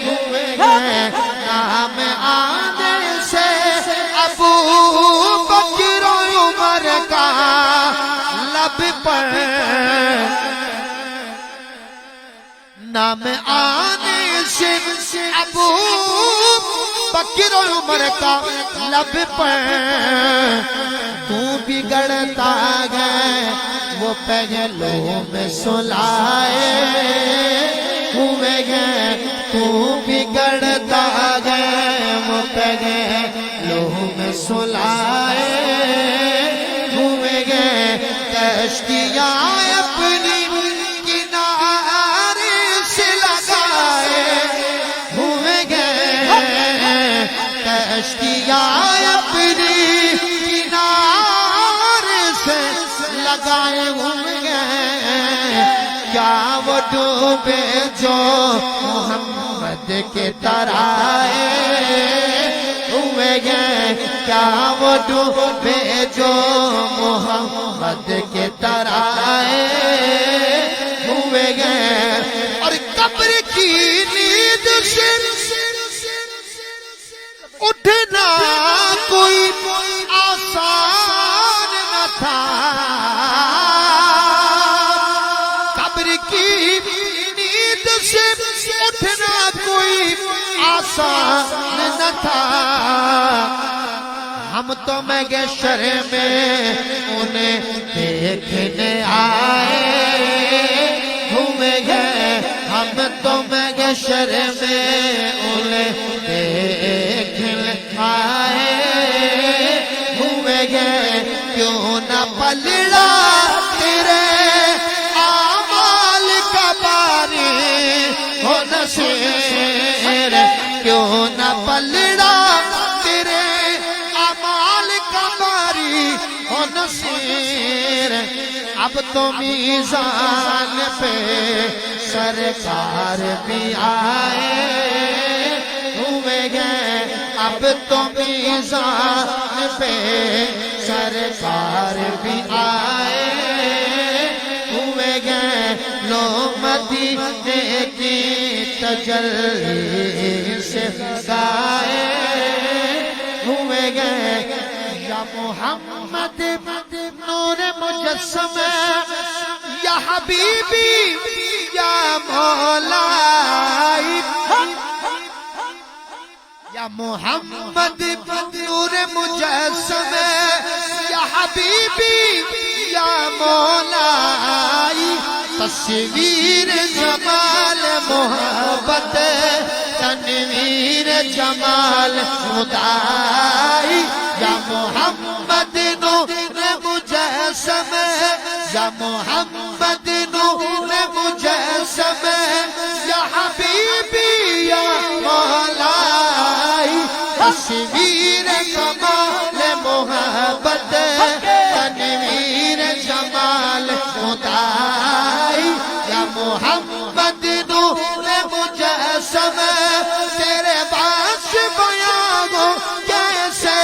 ہوئے گئے نام آنے سے ابو بکر و عمر کا لب پر نام آنے سے ابو بکر و عمر کا لب پر تو بگڑتا گئے وہ پہلو میں سلائے ہوئے گئے تو بگڑتا گئے وہ پہلو میں سلائے ہوئے گئے کشتیاں اپنی کشتیاں اپنی کنارے سے لگائے ہوئے کیا وہ ڈوبے جو محمد کے ترائے ہوئے گئے کیا وہ ڈوبے جو محمد کے ترائے ہوئے گئے اور قبر کی نیند سے اٹھنا کوئی آسان نہ تھا قبر کی نیند سے اٹھنا کوئی آسان نہ تھا ہم تو محشر میں انہیں دیکھنے آئے ہوئے گئے ہم تو محشر میں انہیں دیکھنے آئے ہوئے گئے کیوں نہ پلڑا تیرے اعمال کا باری ہو نصیر کیوں نہ پلڑا تیرے اعمال کا باری ہو نصیر اب تو میزان پہ سرکار بھی آئے ہوئے گئے اب تو میزان پہ سرکار بھی آئے ہوئے گئے لو مدینے کی تجلی سے گائے ہوئے گئے یا محمد نور مجسم یا حبیبی یا مولائی یا محمد نور مجسم یا حبیبی یا مولائی تصویر جمال محبت تنویر جمال خدائی یا محمد نور مجسم یا محمد نور مجسم یا حبیبی یا مولائی تصویر جمال محبت تنویر جمال خدائی یا محمد نور مجسم تیرے باس بیان ہو کیسے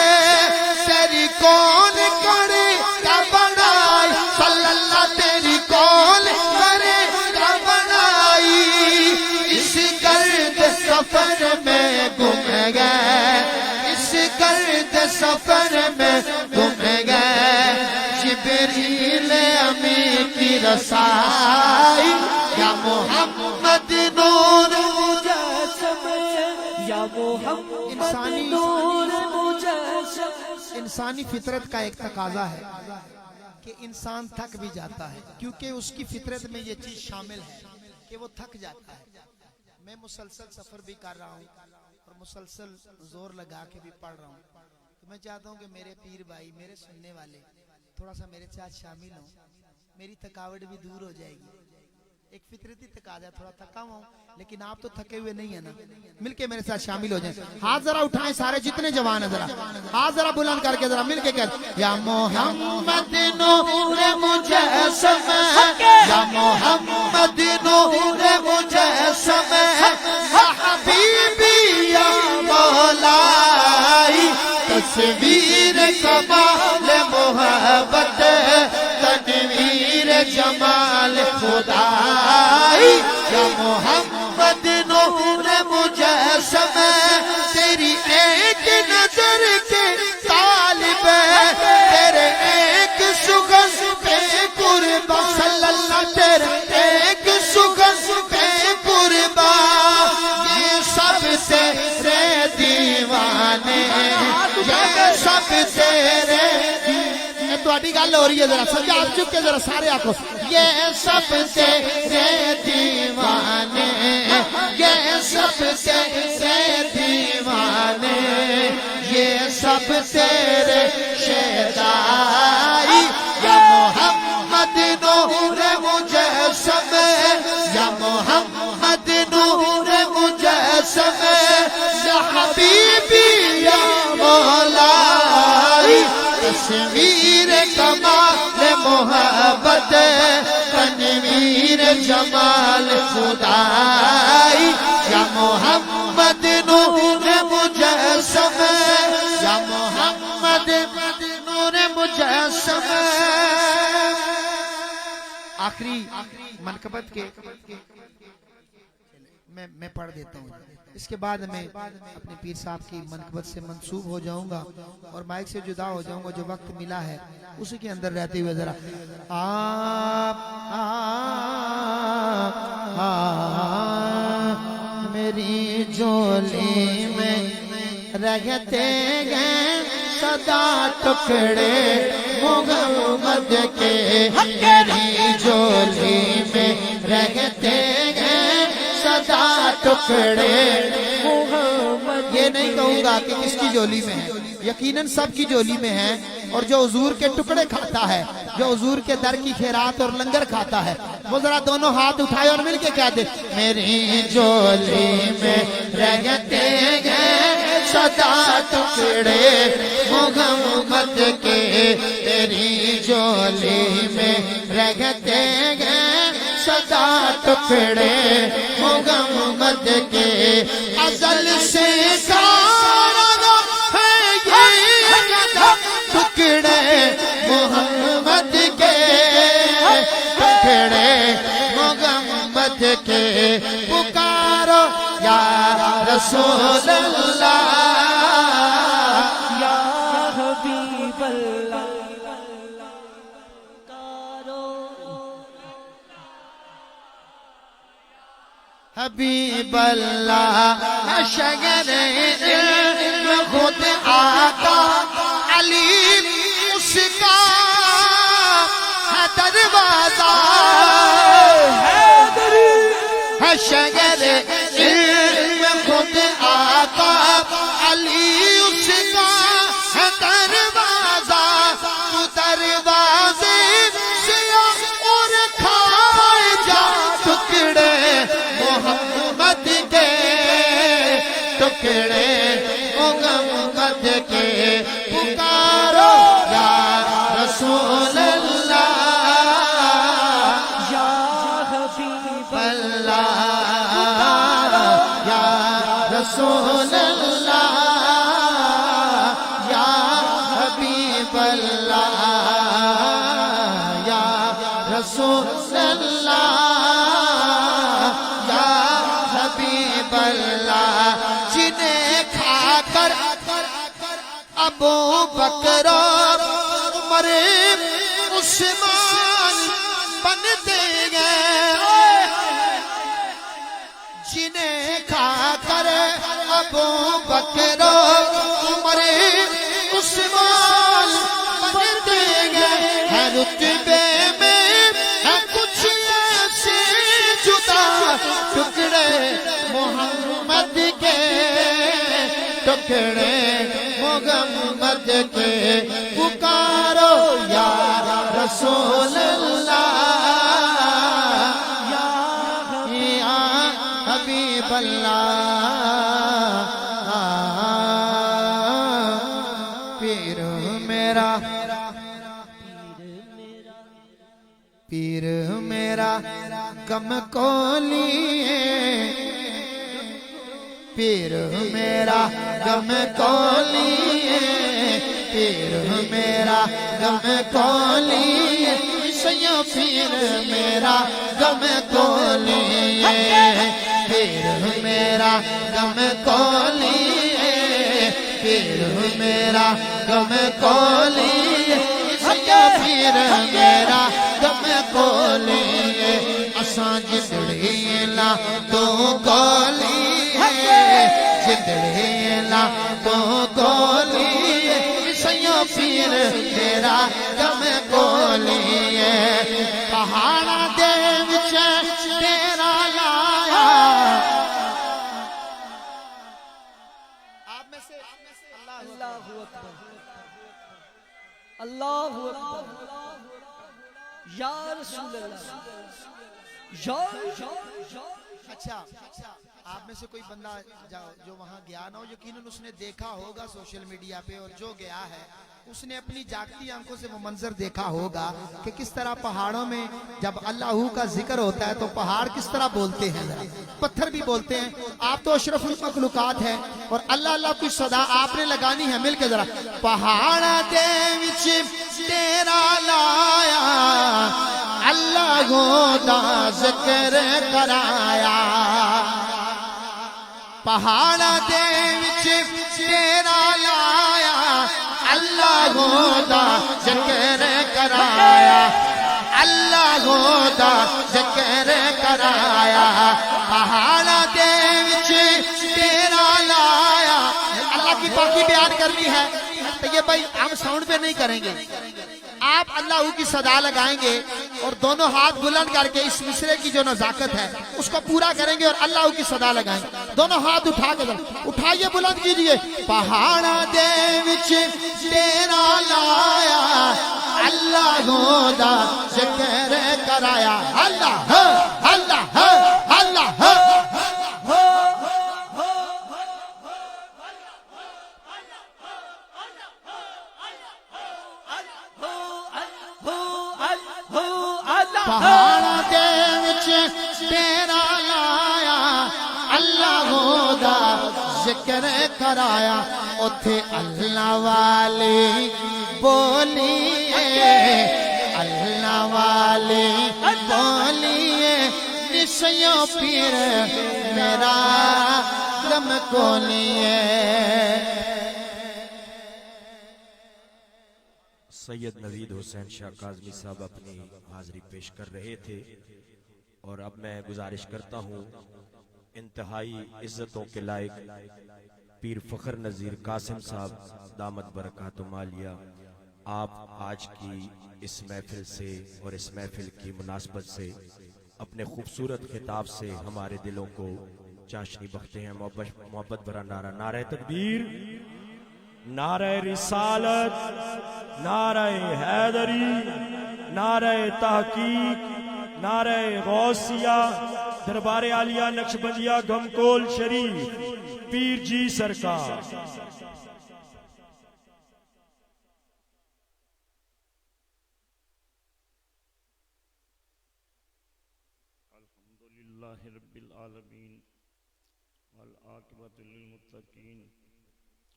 تیری کون کرے کا بنائی صلی اللہ تیری کون کرے کا بنائی اس گرد سفر میں گم گئے اس گرد سفر میں گم گئے جبریل امی کی رسائی یا محمد نور مجسم یا محمد نور مجسم انسانی فطرت کا ایک تقاضا ہے کہ انسان تھک بھی جاتا ہے کیونکہ اس کی فطرت میں یہ چیز شامل ہے کہ وہ تھک جاتا ہے میں مسلسل سفر بھی کر رہا ہوں اور مسلسل زور لگا کے بھی پڑھ رہا ہوں تو میں چاہتا ہوں کہ میرے پیر بھائی میرے سننے والے تھوڑا سا میرے ساتھ شامل ہوں میری تھکاوٹ بھی دور ہو جائے گی ایک فطرتی تقاضا ہے، تھوڑا تھکا ہوا ہوں لیکن آپ تو تھکے ہوئے نہیں ہیں نا، مل کے میرے ساتھ شامل ہو جائیں. ہاتھ ذرا اٹھائیں سارے جتنے جوان ہیں، ذرا ہاتھ ذرا بلند کر کے ذرا مل کے کہتے یا محمد نور مجسم، یا محمد نور مجسم، یا حبیبی یا مولائی، تصویر کمال محبت، تنویر جمال خدائی، یا محمد نور مجسم، تیری ایک نظر کے طالب، تیرے ایک سگن پہ قربان، صلی اللہ تیرے ایک سگن پہ قربان، یہ سب تیرے دیوانے، یہ سب تیرے تواڈی گل ہو رہی ہے، ذرا سجا آپ چک کے ذرا سارے آکھو یہ سب تیرے دیوانے، یہ سب تیرے دیوانے، یہ سب تیرے شیدائی، یا محمد نور مجسم، یا محمد نور مجسم، یا حبیبی یا مولائی، تصویر کمال محبت، تنویر جمال خدائی، یا محمد نور مجسم، یا محمد نور مجسم. آخری منقبت کے میں پڑھ دیتا ہوں، اس کے بعد میں اپنے پیر صاحب کی منقبت سے منسوب ہو جاؤں گا اور مائک سے جدا ہو جاؤں گا. جو وقت ملا ہے اسی کے اندر رہتے ہوئے ذرا میری جولی میں رہتے گئے صدا ٹکڑے محمد کے، میری جولی میں رہتے گئے صدا ٹکڑے محمد. یہ نہیں کہوں گا کہ کس کی جولی میں ہے، یقیناً سب کی جولی میں ہے، اور جو حضور کے ٹکڑے کھاتا ہے، جو حضور کے در کی خیرات اور لنگر کھاتا ہے، وہ ذرا دونوں ہاتھ اٹھائے اور مل کے کہہ دے میری جولی میں رہتے گئے صدا ٹکڑے محمد کے، تیری جولی میں رہتے گئے صدا ٹکڑے محمد کے. ازل سے سارا ہے یہ ٹکڑے محمد کے، ٹکڑے محمد کے. پکارو یا رسول اللہ، یا حبیب اللہ، حبیب اللہ، شگر علم خود آقا علی، اس کا ہے دروازہ، ہے شگر علم خود آقا علی، اس کا ہے دروازہ. تو دروازے سے اور کھائے جا ٹکڑے محمد کے، ٹکڑے محمد کے. پکارو یا رسول اللہ، یا حبیب اللہ، یا رسول اللہ، یا حبیب اللہ، یا رسول اللہ، یا حبیب اللہ. جنہیں کھا کر ابو بکر عمر عثمان بنتے گئے، جنہیں کھا کر ابو بکر عمر عثمان بنتے گئے. ہے رتبے میں ہے کچھ ایسے جدا، ٹکڑے محمد کے، ٹکڑے محمد کے. پکارو یا رسول اللہ، یا حبیب اللہ پیر میرا پیر میرا غم کو لیے پیر میرا غم کو لیے پیر میرا غم کو لیے سیاں پیر میرا غم کو لیے پیر میرا غم کو لیے پیر میرا غم کو لیے سیاں پیر میرا غم کو لیے اساں جدڑی لا تو گولی جدڑی لا تو گولی سیاں پیر میرا غم کو لیے پہاڑا دے وچ تیرا لایا آپ میں سے اللہ اکبر اللہ اکبر یا رسول اللہ یا اچھا آپ میں سے کوئی بندہ جو وہاں گیا نہ ہو یقیناً اس نے دیکھا ہوگا سوشل میڈیا پہ اور جو گیا ہے اس نے اپنی جاگتی آنکھوں سے وہ منظر دیکھا ہوگا کہ کس طرح پہاڑوں میں جب اللہ کا ذکر ہوتا ہے تو پہاڑ کس طرح بولتے ہیں پتھر بھی بولتے ہیں آپ تو اشرف المخلوقات ہیں اور اللہ اللہ کی صدا آپ نے لگانی ہے مل کے ذرا پہاڑ دے وچ تیرا لایا اللہ دا ذکر کرایا پہاڑ دے وچ تیرا لایا اللہ دا ذکر کرایا اللہ دا ذکر کرایا پہاڑ دے وچ تیرا لایا اللہ کی پاکی بیان کرنی ہے تو یہ بھائی ہم ساؤنڈ پہ نہیں کریں گے آپ اللہ کی صدا لگائیں گے اور دونوں ہاتھ بلند کر کے اس مصرے کی جو نزاکت ہے اس کو پورا کریں گے اور اللہ کی صدا لگائیں گے دونوں ہاتھ اٹھا کے اٹھائیے بلند کیجئے پہاڑ دے وچ تیرا لایا اللہ دا ذکر کرایا اللہ اللہ اللہ پہاڑ دے وچ تیرا لایا اللہ دا ذکر کرایا اوتھے اللہ والی بولیے اللہ والی بولیے نسیوں پیر میرا غم کو لیے سید نوید حسین شاہ کاظمی صاحب اپنی حاضری پیش کر رہے تھے اور اب میں گزارش کرتا ہوں انتہائی عزتوں کے لائق پیر فخر نذیر قاسم صاحب دامت برکات مالیہ آپ آج کی اس محفل سے اور اس محفل کی مناسبت سے اپنے خوبصورت خطاب سے ہمارے دلوں کو چاشنی بخشتے ہیں محبت بھرا نعرہ نعرہ تکبیر نعرہ رسالت نعرہ حیدری نعرہ تحقیق نعرہ غوثیہ دربار عالیہ نقشبندیہ گھمکول شریف پیر جی سرکار الحمدللہ رب العالمین والعاقبۃ للمتقین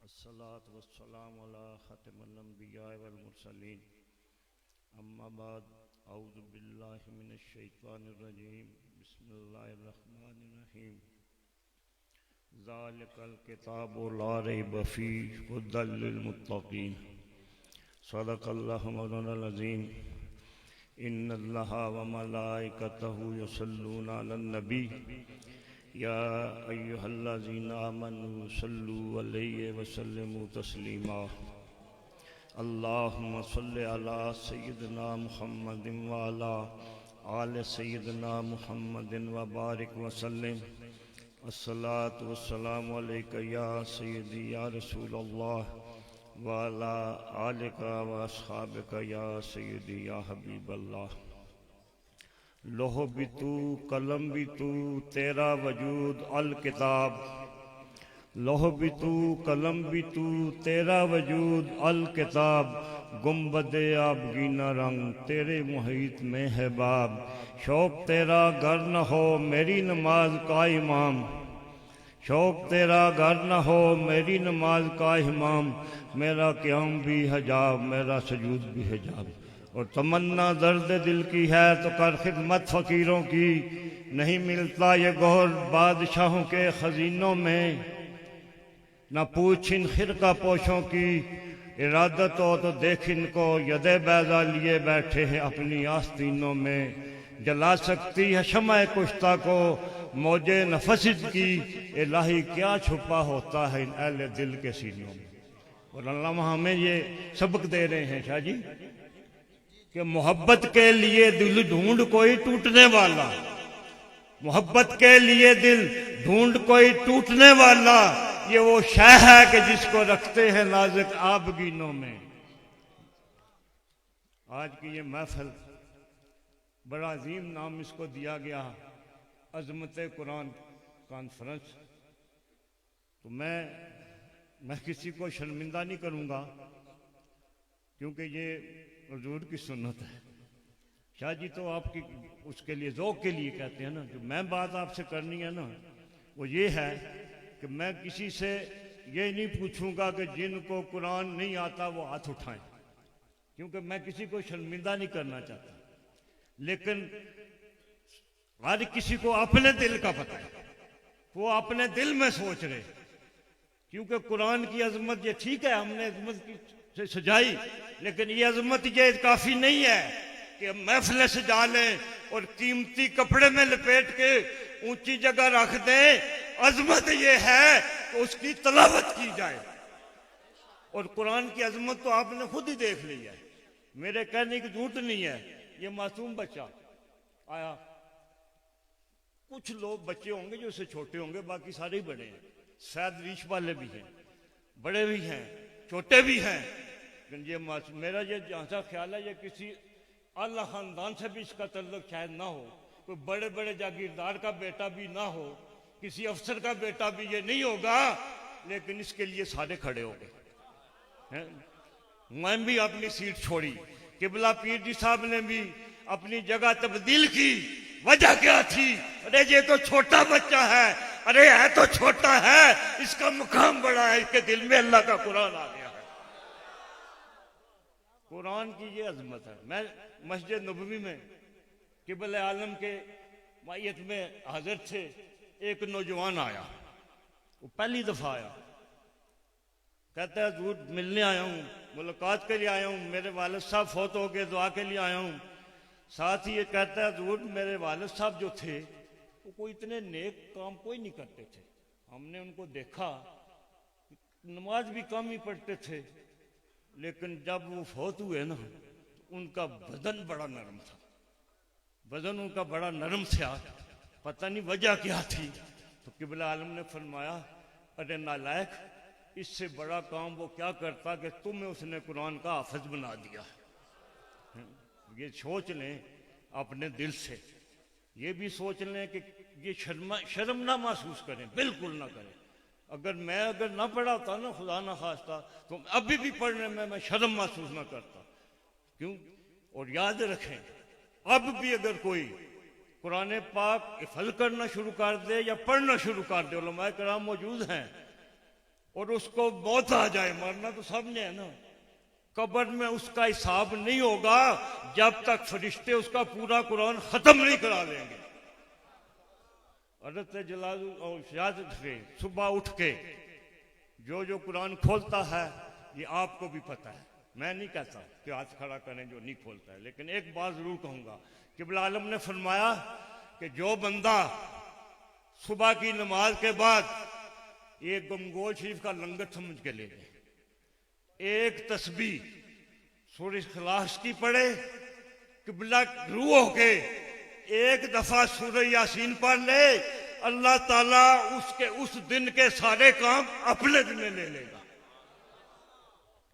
الصلاة والسلام على ختم الانبیاء والمرسلین اما بعد اعوذ باللہ من الشیطان الرجیم بسم اللہ الرحمن الرحیم ذالک الکتاب لا ریب فیہ ھدی للمتقین صدق اللہ مولانا العظیم ان اللہ وملائکتہ یصلون علی النبی یا ایہا الذین آمنوا صلوا علیہ وسلموا تسلیما اللہم صل علی سیدنا محمد وعلی آل سیدنا محمد وبارک وسلم الصلاة والسلام علیکہ یا سیدی یا رسول اللہ وعلی آلک واصحابک یا سیدی یا حبیب اللہ لوح بھی تو قلم بھی تو تیرا وجود الکتاب لوح بھی تو قلم بھی تو تیرا وجود الکتاب گنبد آبگینہ رنگ تیرے محیط میں ہے باب شوق تیرا گر نہ ہو میری نماز کا امام شوق تیرا گر نہ ہو میری نماز کا امام میرا قیام بھی حجاب میرا سجود بھی حجاب اور تمنا درد دل کی ہے تو کر خدمت فقیروں کی نہیں ملتا یہ گوہر بادشاہوں کے خزینوں میں نہ پوچھ ان خرقہ پوشوں کی ارادت ہو تو دیکھ ان کو ید بیضا لیے بیٹھے ہیں اپنی آستینوں میں جلا سکتی ہے شمع کشتہ کو موجے نفس کی الہی کیا چھپا ہوتا ہے ان اہل دل کے سینوں میں اور علامہ ہمیں یہ سبق دے رہے ہیں شاہ جی کہ محبت کے لیے دل ڈھونڈ کوئی ٹوٹنے والا محبت کے لیے دل ڈھونڈ کوئی ٹوٹنے والا یہ وہ شے ہے کہ جس کو رکھتے ہیں نازک آبگینوں میں آج کی یہ محفل بڑا عظیم نام اس کو دیا گیا عظمت قرآن کانفرنس تو میں کسی کو شرمندہ نہیں کروں گا کیونکہ یہ حضور کی سنت ہے شاہ جی تو آپ کی اس کے لیے ذوق کے لیے کہتے ہیں نا جو میں بات آپ سے کرنی ہے نا وہ یہ ہے کہ میں کسی سے یہ نہیں پوچھوں گا کہ جن کو قرآن نہیں آتا وہ ہاتھ اٹھائیں کیونکہ میں کسی کو شرمندہ نہیں کرنا چاہتا لیکن ہر کسی کو اپنے دل کا پتہ ہے وہ اپنے دل میں سوچ رہے کیونکہ قرآن کی عظمت یہ ٹھیک ہے ہم نے عظمت سے سجائی لیکن یہ عظمت یہ کافی نہیں ہے کہ محفلیں سجا لیں اور قیمتی کپڑے میں لپیٹ کے اونچی جگہ رکھ دیں عظمت یہ ہے کہ اس کی تلاوت کی جائے اور قرآن کی عظمت تو آپ نے خود ہی دیکھ لی ہے میرے کہنے کی جھوٹ نہیں ہے یہ معصوم بچہ آیا کچھ لوگ بچے ہوں گے جو اسے چھوٹے ہوں گے باقی سارے ہی بڑے ہیں شاید ریش والے بھی ہیں بڑے بھی ہیں چھوٹے بھی ہیں لیکن یہ میرا یہ جہاں سا خیال ہے یہ کسی اعلیٰ خاندان سے بھی اس کا تعلق شاید نہ ہو کوئی بڑے بڑے جاگیردار کا بیٹا بھی نہ ہو کسی افسر کا بیٹا بھی یہ نہیں ہوگا لیکن اس کے لیے سارے کھڑے ہو گئے میں بھی اپنی سیٹ چھوڑی قبلہ پیر جی صاحب نے بھی اپنی جگہ تبدیل کی وجہ کیا تھی ارے یہ تو چھوٹا بچہ ہے ارے ہے تو چھوٹا ہے اس کا مقام بڑا ہے اس کے دل میں اللہ کا قرآن آ گیا ہے قرآن کی یہ عظمت ہے میں مسجد نبوی میں قبل عالم کے مائیت میں حاضر تھے ایک نوجوان آیا وہ پہلی دفعہ آیا کہتا ہے حضور ملنے آیا ہوں ملاقات کے لیے آیا ہوں میرے والد صاحب فوت ہو گئے دعا کے لیے آیا ہوں ساتھ ہی یہ کہتا ہے حضور میرے والد صاحب جو تھے وہ کوئی اتنے نیک کام کوئی نہیں کرتے تھے ہم نے ان کو دیکھا نماز بھی کم ہی پڑھتے تھے لیکن جب وہ فوت ہوئے نا ان کا بدن بڑا نرم تھا بدن ان کا بڑا نرم تھا پتہ نہیں وجہ کیا تھی تو قبلہ عالم نے فرمایا ارے نالائق اس سے بڑا کام وہ کیا کرتا کہ تمہیں اس نے قرآن کا حافظ بنا دیا یہ سوچ لیں اپنے دل سے یہ بھی سوچ لیں کہ یہ شرم نہ محسوس کریں بالکل نہ کریں اگر نہ پڑھا ہوتا نا خدا نہ خواستہ تو ابھی بھی پڑھنے میں شرم محسوس نہ کرتا کیوں اور یاد رکھیں اب بھی اگر کوئی قرآن پاک حفظ کرنا شروع کر دے یا پڑھنا شروع کر دے علماء کرام موجود ہیں اور اس کو موت آ جائے مرنا تو سب نے ہے نا قبر میں اس کا حساب نہیں ہوگا جب تک فرشتے اس کا پورا قرآن ختم نہیں کرا دیں گے حضرت جلال اور شہاد سے صبح اٹھ کے جو قرآن کھولتا ہے یہ آپ کو بھی پتہ ہے میں نہیں کہتا کہ ہاتھ کھڑا کریں جو نہیں کھولتا ہے لیکن ایک بات ضرور کہوں گا قبلہ عالم نے فرمایا کہ جو بندہ صبح کی نماز کے بعد ایک گمگول شریف کا لنگر سمجھ کے لے لے ایک تسبیح سورہ اخلاص کی پڑھے قبلہ روح ہو کے ایک دفعہ سورہ یاسین پڑھ لے اللہ تعالیٰ اس دن کے سارے کام اپنے دن میں لے لے گا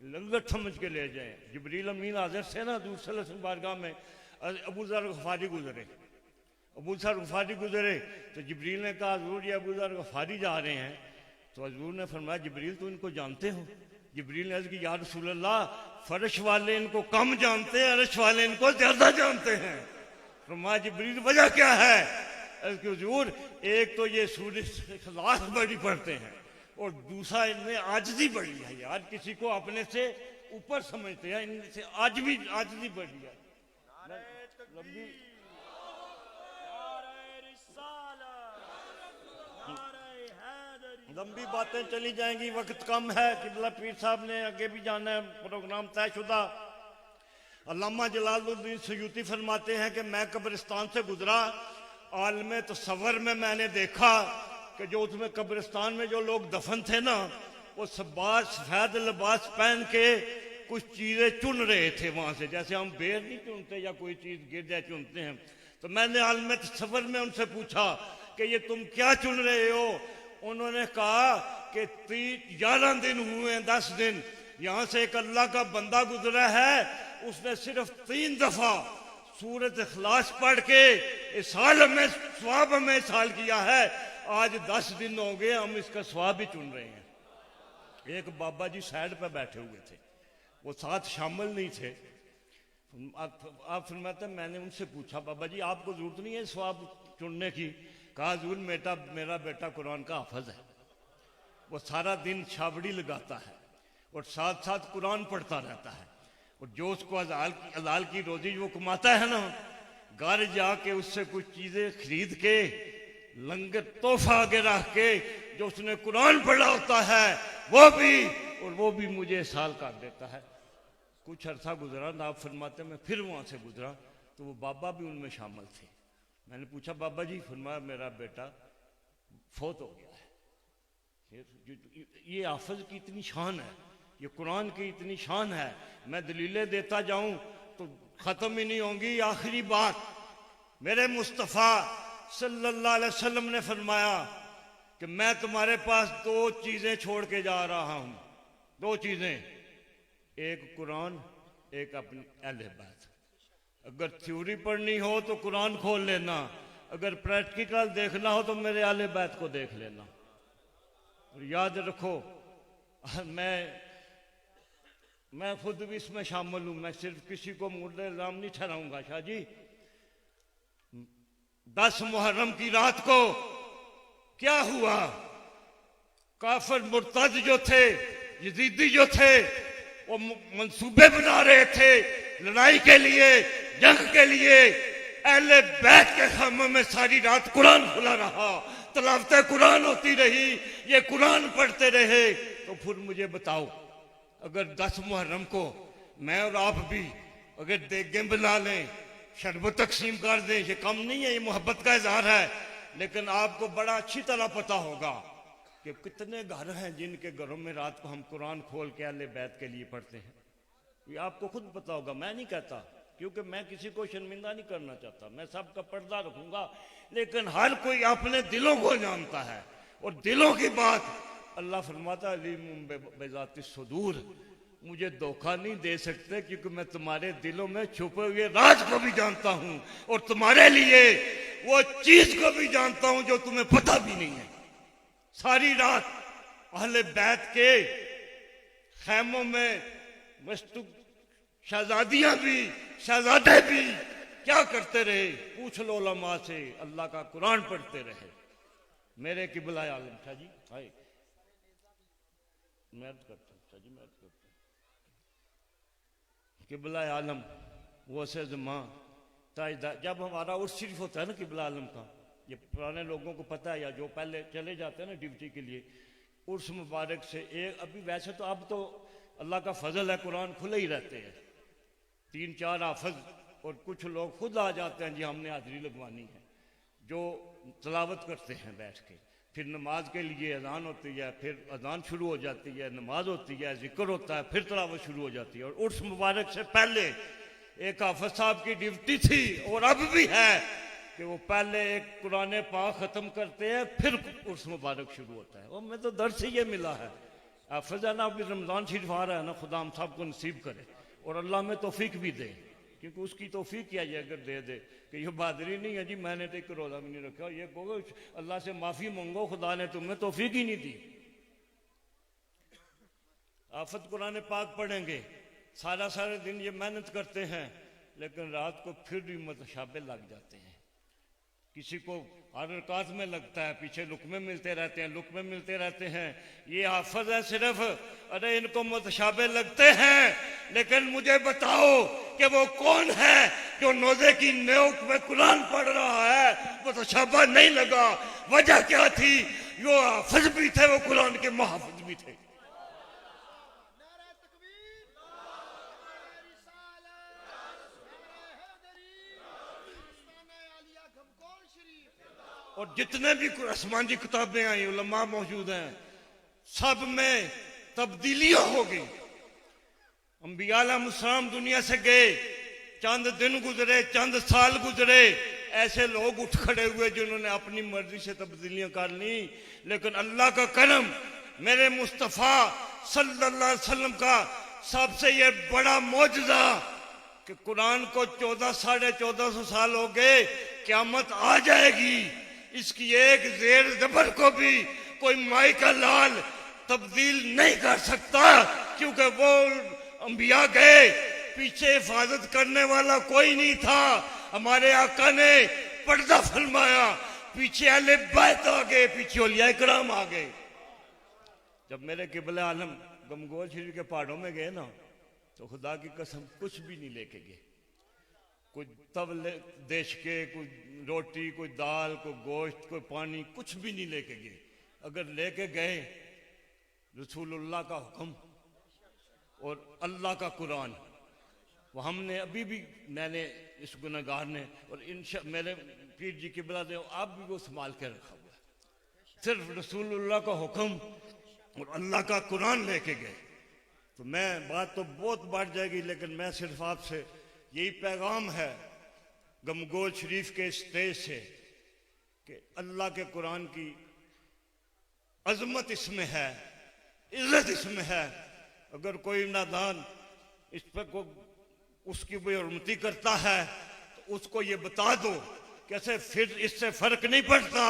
لنگر سمجھ کے لے جائیں جبریل امین حاضر سے نا حضور صلی اللہ علیہ وسلم بارگاہ میں ابو ذر غفاری گزرے ابو ذر غفاری گزرے تو جبریل نے کہا حضور یہ ابو ذر غفاری جا رہے ہیں. تو حضور نے فرمایا جبریل تو ان کو جانتے ہو؟ جبریل نے عرض کی یا رسول اللہ فرش والے ان کو کم جانتے ہیں، عرش والے ان کو زیادہ جانتے ہیں. فرمایا جبریل وجہ کیا ہے؟ عرض کی حضور ایک تو یہ سورۃ اخلاص بڑی پڑھتے ہیں اور دوسرا ان میں عاجزی بڑی ہے. یار کسی کو اپنے سے اوپر سمجھتے ہیں، ان سے عاجزی بڑی ہے. لمبی باتیں چلی جائیں گی، وقت کم ہے. قبلہ پیر صاحب نے آگے بھی جانا ہے، پروگرام طے شدہ. علامہ جلال الدین سیوطی فرماتے ہیں کہ میں قبرستان سے گزرا، عالم تصور میں نے دیکھا کہ جو اس میں قبرستان میں جو لوگ دفن تھے نا، وہ سفید لباس پہن کے کچھ چیزیں چن رہے تھے وہاں سے، جیسے ہم بیر نہیں چنتے یا کوئی چیز گر جائے چنتے ہیں. تو میں نے عالم تصور میں ان سے پوچھا کہ یہ تم کیا چن رہے ہو؟ انہوں نے کہا کہ 11 دن ہوئے ہیں، 10 دن یہاں سے ایک اللہ کا بندہ گزرا ہے، اس نے صرف 3 دفعہ سورۃ اخلاص پڑھ کے اس سال میں ثواب ہمیں سال کیا ہے. آج 10 دن ہو گئے ہم اس کا ثواب ہی چن رہے ہیں. ایک بابا جی سائڈ پہ بیٹھے ہوئے تھے، وہ ساتھ شامل نہیں تھے. آپ فرماتے ہیں میں نے ان سے پوچھا بابا جی آپ کو ضرورت نہیں ہے ثواب چننے کی؟ کہا حضور میرا بیٹا قرآن کا حافظ ہے، وہ سارا دن چھاوڑی لگاتا ہے اور ساتھ ساتھ قرآن پڑھتا رہتا ہے، اور جو اس کو حلال کی روزی وہ کماتا ہے نا، گھر جا کے اس سے کچھ چیزیں خرید کے لنگر تحفہ آگے رکھ کے جو اس نے قرآن پڑھا ہوتا ہے وہ بھی مجھے سال کر دیتا ہے. کچھ عرصہ گزرا، آپ فرماتے ہیں میں پھر وہاں سے گزرا تو وہ بابا بھی ان میں شامل تھے. میں نے پوچھا بابا جی، فرمایا میرا بیٹا فوت ہو گیا ہے. یہ حافظ کی اتنی شان ہے، یہ قرآن کی اتنی شان ہے، میں دلیلیں دیتا جاؤں تو ختم ہی نہیں ہوں گی. آخری بات، میرے مصطفیٰ صلی اللہ علیہ وسلم نے فرمایا کہ میں تمہارے پاس 2 چیزیں چھوڑ کے جا رہا ہوں. 2 چیزیں، ایک قرآن، ایک اپنی اہل بیت. اگر تھیوری پڑھنی ہو تو قرآن کھول لینا، اگر پریکٹیکل دیکھنا ہو تو میرے اہل بیت کو دیکھ لینا. اور یاد رکھو میں خود بھی اس میں شامل ہوں، میں صرف کسی کو مورد الزام نہیں ٹھہراؤں گا. شاہ جی 10 محرم کی رات کو کیا ہوا؟ کافر مرتد جو تھے، یزیدی جو تھے، وہ منصوبے بنا رہے تھے لڑائی کے لیے، جنگ کے لیے. اہل بیت کے خیموں میں ساری رات قرآن کھلا رہا، تلاوت قرآن ہوتی رہی، یہ قرآن پڑھتے رہے. تو پھر مجھے بتاؤ، اگر 10 محرم کو میں اور آپ بھی اگر دیگیں بنا لیں، شربت تقسیم کر دیں، یہ کم نہیں ہے، یہ محبت کا اظہار ہے. لیکن آپ کو بڑا اچھی طرح پتا ہوگا کہ کتنے گھر ہیں جن کے گھروں میں رات کو ہم قرآن کھول کے اہل بیت کے لیے پڑھتے ہیں. یہ آپ کو خود پتا ہوگا، میں نہیں کہتا، کیونکہ میں کسی کو شرمندہ نہیں کرنا چاہتا، میں سب کا پردہ رکھوں گا. لیکن ہر کوئی اپنے دلوں کو جانتا ہے، اور دلوں کی بات اللہ فرماتا علیم بذات الصدور. مجھے دھوکہ نہیں دے سکتے کیونکہ میں تمہارے دلوں میں چھپے ہوئے راز کو بھی جانتا ہوں، اور تمہارے لیے وہ چیز کو بھی جانتا ہوں جو تمہیں پتہ بھی نہیں ہے. ساری رات اہل بیت کے خیموں میں شہزادیاں بھی شہزادے بھی کیا کرتے رہے؟ پوچھ لو علماء سے، اللہ کا قرآن پڑھتے رہے. میرے قبلہ عالم شاہ جی محنت کرتا ہوں، شاہ جی محنت کرتا ہوں. قبلہ عالم وہ سے زمان جب ہمارا عرس شریف ہوتا ہے نا قبلہ عالم کا، یہ پرانے لوگوں کو پتہ ہے یا جو پہلے چلے جاتے ہیں نا ڈیوٹی کے لیے، عرس مبارک سے ابھی ویسے تو اب تو اللہ کا فضل ہے قرآن کھلے ہی رہتے ہیں، 3-4 حافظ اور کچھ لوگ خود آ جاتے ہیں جی ہم نے حاضری لگوانی ہے، جو تلاوت کرتے ہیں بیٹھ کے. پھر نماز کے لیے اذان ہوتی ہے، پھر اذان شروع ہو جاتی ہے، نماز ہوتی ہے، ذکر ہوتا ہے، پھر تلاوت شروع ہو جاتی ہے. اور عرس مبارک سے پہلے ایک حافظ صاحب کی ڈیوٹی تھی اور اب بھی ہے کہ وہ پہلے ایک قرآن پاک ختم کرتے ہیں، پھر عرس مبارک شروع ہوتا ہے. اور میں تو درس ہی یہ ملا ہے. حافظ ہے نا، ابھی رمضان شریف آ رہا ہے نا، خدا ہم سب کو نصیب کرے اور اللہ میں توفیق بھی دے. کیونکہ اس کی توفیق کیا جائے اگر دے دے کہ یہ بہادری نہیں ہے جی میں نے تو ایک روزہ بھی نہیں رکھا، یہ کہو اللہ سے معافی مانگو خدا نے تمہیں توفیق ہی نہیں دی۔ آفت قرآن پاک پڑھیں گے، سارے دن یہ محنت کرتے ہیں لیکن رات کو پھر بھی متشابہ لگ جاتے ہیں۔ کسی کو ہر رکعت میں لگتا ہے، پیچھے لقمے ملتے رہتے ہیں۔ یہ حافظ ہے صرف، ارے ان کو متشابہ لگتے ہیں، لیکن مجھے بتاؤ کہ وہ کون ہے جو نوزے کی نیوک میں قرآن پڑھ رہا ہے متشابہ نہیں لگا؟ وجہ کیا تھی؟ جو حافظ بھی تھے وہ قرآن کے محافظ بھی تھے۔ اور جتنے بھی آسمانی کتابیں آئیں، علماء موجود ہیں، سب میں تبدیلیاں ہو گئی۔ انبیاء علیہ السلام دنیا سے گئے، چند دن گزرے، چند سال گزرے، ایسے لوگ اٹھ کھڑے ہوئے جنہوں نے اپنی مرضی سے تبدیلیاں کر لیں، لیکن اللہ کا کرم، میرے مصطفیٰ صلی اللہ علیہ وسلم کا سب سے یہ بڑا معجزہ کہ قرآن کو 1400 سال ہو گئے، قیامت آ جائے گی، اس کی ایک زیر زبر کو بھی کوئی مائی کا لال تبدیل نہیں کر سکتا، کیونکہ وہ انبیاء گئے، پیچھے حفاظت کرنے والا کوئی نہیں تھا۔ ہمارے آقا نے پردہ فرمایا، پیچھے اہل بیت آ گئے، پیچھے اولیاء کرام آ گئے۔ جب میرے قبلہ عالم گمگول شریف کے پہاڑوں میں گئے نا، تو خدا کی قسم کچھ بھی نہیں لے کے گئے، کوئی تب دیش کے، کوئی روٹی، کوئی دال، کوئی گوشت، کوئی پانی، کچھ بھی نہیں لے کے گئے۔ اگر لے کے گئے رسول اللہ کا حکم اور اللہ کا قرآن، وہ ہم نے ابھی بھی، میں نے اس گناہگار نے اور میرے پیر جی قبلہ نے آپ بھی وہ سنبھال کے رکھا ہوا ہے، صرف رسول اللہ کا حکم اور اللہ کا قرآن لے کے گئے۔ تو میں بات تو بہت بڑھ جائے گی، لیکن میں صرف آپ سے یہی پیغام ہے گمگول شریف کے اسٹیج سے کہ اللہ کے قرآن کی عظمت اس میں ہے، عزت اس میں ہے۔ اگر کوئی نادان اس پہ اس کی بے حرمتی کرتا ہے تو اس کو یہ بتا دو کہ پھر اس سے فرق نہیں پڑتا۔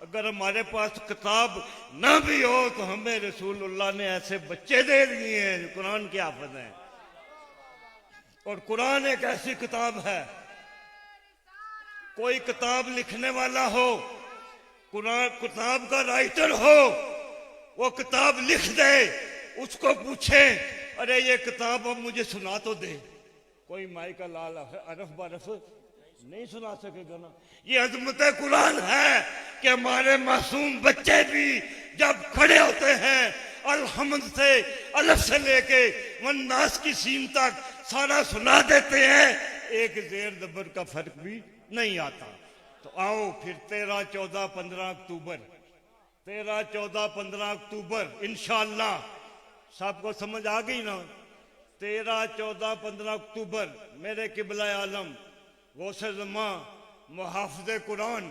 اگر ہمارے پاس کتاب نہ بھی ہو تو ہمیں رسول اللہ نے ایسے بچے دے دیے ہیں جو قرآن کے حافظ ہیں، اور قرآن ایک ایسی کتاب ہے، کوئی کتاب لکھنے والا ہو، قرآن کتاب کا رائٹر ہو، وہ کتاب لکھ دے، اس کو پوچھیں ارے یہ کتاب اب مجھے سنا تو دے، کوئی مائی کا لال عرف برف نہیں سنا سکے گا نا۔ یہ عظمت قرآن ہے کہ ہمارے معصوم بچے بھی جب کھڑے ہوتے ہیں الحمد سے، الف سے لے کے والناس کی سین تک سارا سنا دیتے ہیں، ایک زیر زبر کا فرق بھی نہیں آتا۔ تو آؤ پھر 13، 14، 15 اکتوبر 13، 14، 15 اکتوبر انشاءاللہ سب کو سمجھ آ گئی نا؟ 13، 14، 15 اکتوبر میرے قبلہ عالم غوث زمان محافظ قرآن،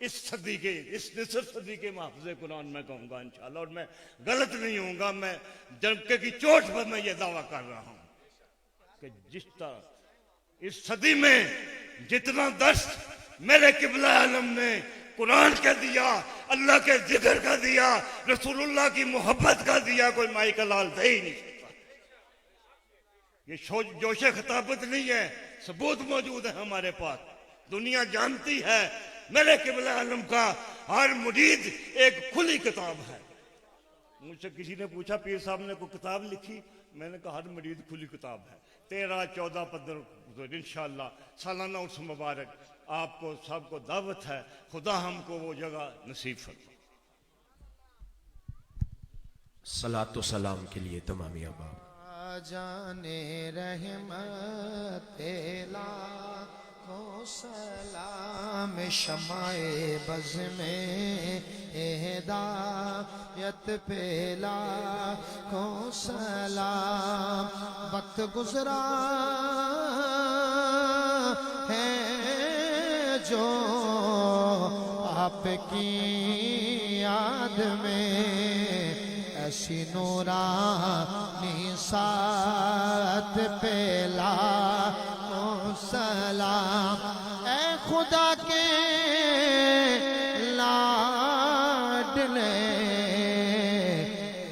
اس صدی کے، اس نصف صدی کے محافظ قرآن میں کہوں گا انشاءاللہ، اور میں غلط نہیں ہوں گا، میں جنکے کی چوٹ پر میں یہ دعویٰ کر رہا ہوں کہ جس طرح اس صدی میں جتنا درس میرے قبلہ عالم نے قرآن کا دیا، اللہ کے ذکر کا دیا، رسول اللہ کی محبت کا دیا، کوئی مائی کا لال دے ہی نہیں سکتا۔ یہ جوش خطابت نہیں ہے، ثبوت موجود ہے ہمارے پاس، دنیا جانتی ہے میرے قبلہ عالم کا ہر مرید ایک کھلی کتاب ہے۔ مجھ سے کسی نے پوچھا پیر صاحب نے کوئی کتاب لکھی؟ میں نے کہا ہر مرید کھلی کتاب ہے۔ 13، 14، 15 انشاءاللہ سالانہ عرس مبارک آپ کو سب کو دعوت ہے، خدا ہم کو وہ جگہ نصیب فرمائے۔ صلاۃ و سلام کے لیے تمام احباب۔ جانے رحمت لاکھوں سلام، شمع بز میں ہدایت پہ لاکھوں سلام۔ وقت گزرا ہے جو آپ کی یاد میں، ایسی نورانی ساتھ پہ لاکھوں السلام اے خدا کے لاڈلے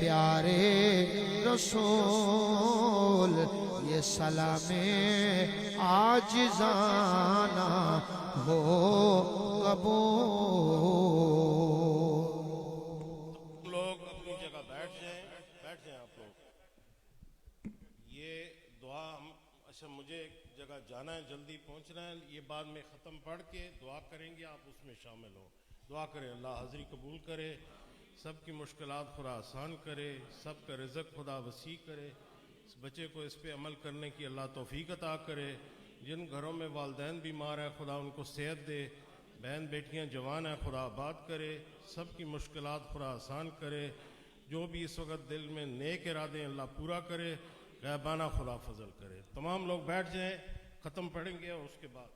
پیارے رسول یہ سلام عاجزانہ ہو قبول. لوگ اپنی جگہ بیٹھ جائیں آپ لوگ. یہ دعا اچھا مجھے ایک جگہ جانا ہے، جلدی پہنچنا ہے، یہ بعد میں ختم پڑھ کے دعا کریں گے، آپ اس میں شامل ہو. دعا کریں اللہ حاضری قبول کرے، سب کی مشکلات خدا آسان کرے، سب کا رزق خدا وسیع کرے، اس بچے کو اس پہ عمل کرنے کی اللہ توفیق عطا کرے. جن گھروں میں والدین بیمار ہیں خدا ان کو صحت دے، بہن بیٹیاں جوان ہیں خدا آباد کرے، سب کی مشکلات خدا آسان کرے. جو بھی اس وقت دل میں نیک ارادے ہیں اللہ پورا کرے، غیبانہ خدا فضل کرے. تمام لوگ بیٹھ جائیں، ختم پڑھیں گے اور اس کے بعد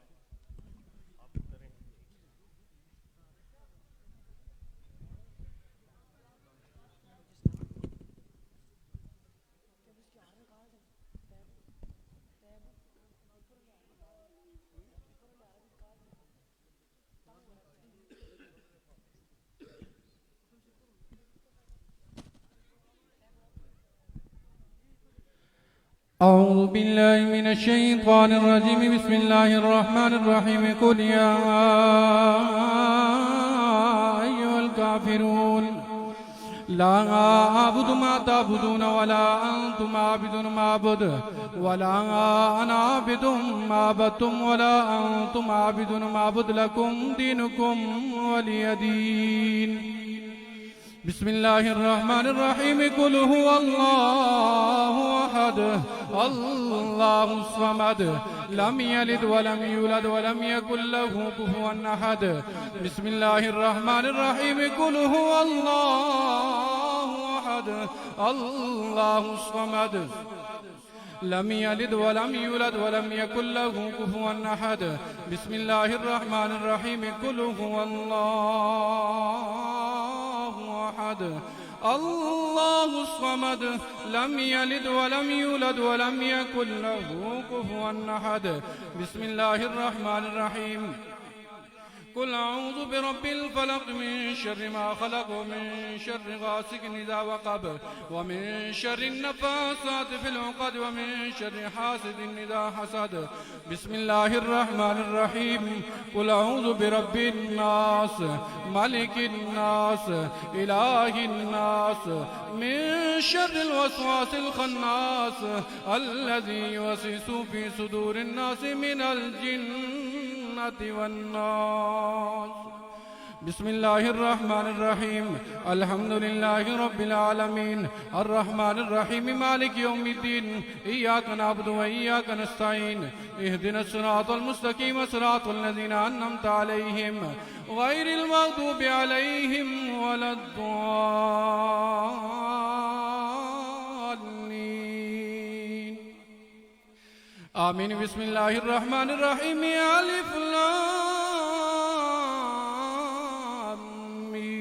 أعوذ بالله من الشيطان الرجيم بسم الله الرحمن الرحيم قل يا أيها الكافرون لا أعبد ما تعبدون ولا أنتم عابدون ما أعبد ولا أنا عابد ما عبدتم ولا أنتم عابدون ما أعبد لكم دينكم ولي دين. بسم الله الرحمن الرحيم قل هو الله أحد الله الصمد لم يلد ولم يولد ولم يكن له كفوا أحد. بسم الله الرحمن الرحيم قل هو الله أحد الله الصمد لم يلد ولم يولد ولم يكن له كفوا أحد. بسم الله الرحمن الرحيم قل هو الله أحد الله الصمد لم يلد ولم يولد ولم يكن له كفوا أحد. بسم الله الرحمن الرحيم قل أعوذ برب الفلق من شر ما خلق ومن شر غاسق إذا وقب ومن شر النفاثات في العقد ومن شر حاسد إذا حسد. بسم الله الرحمن الرحيم قل أعوذ برب الناس ملك الناس إله الناس من شر الوسواس الخناس الذي يوسوس في صدور الناس من الجنة والناس. بسم الله الرحمن الرحيم الحمد لله رب العالمين الرحمن الرحيم مالك يوم الدين إياك نعبد وإياك نستعين اهدنا الصراط المستقيم صراط الذين أنعمت عليهم غير المغضوب عليهم ولا الضالين آمين. بسم الله الرحمن الرحيم ألف لام ميم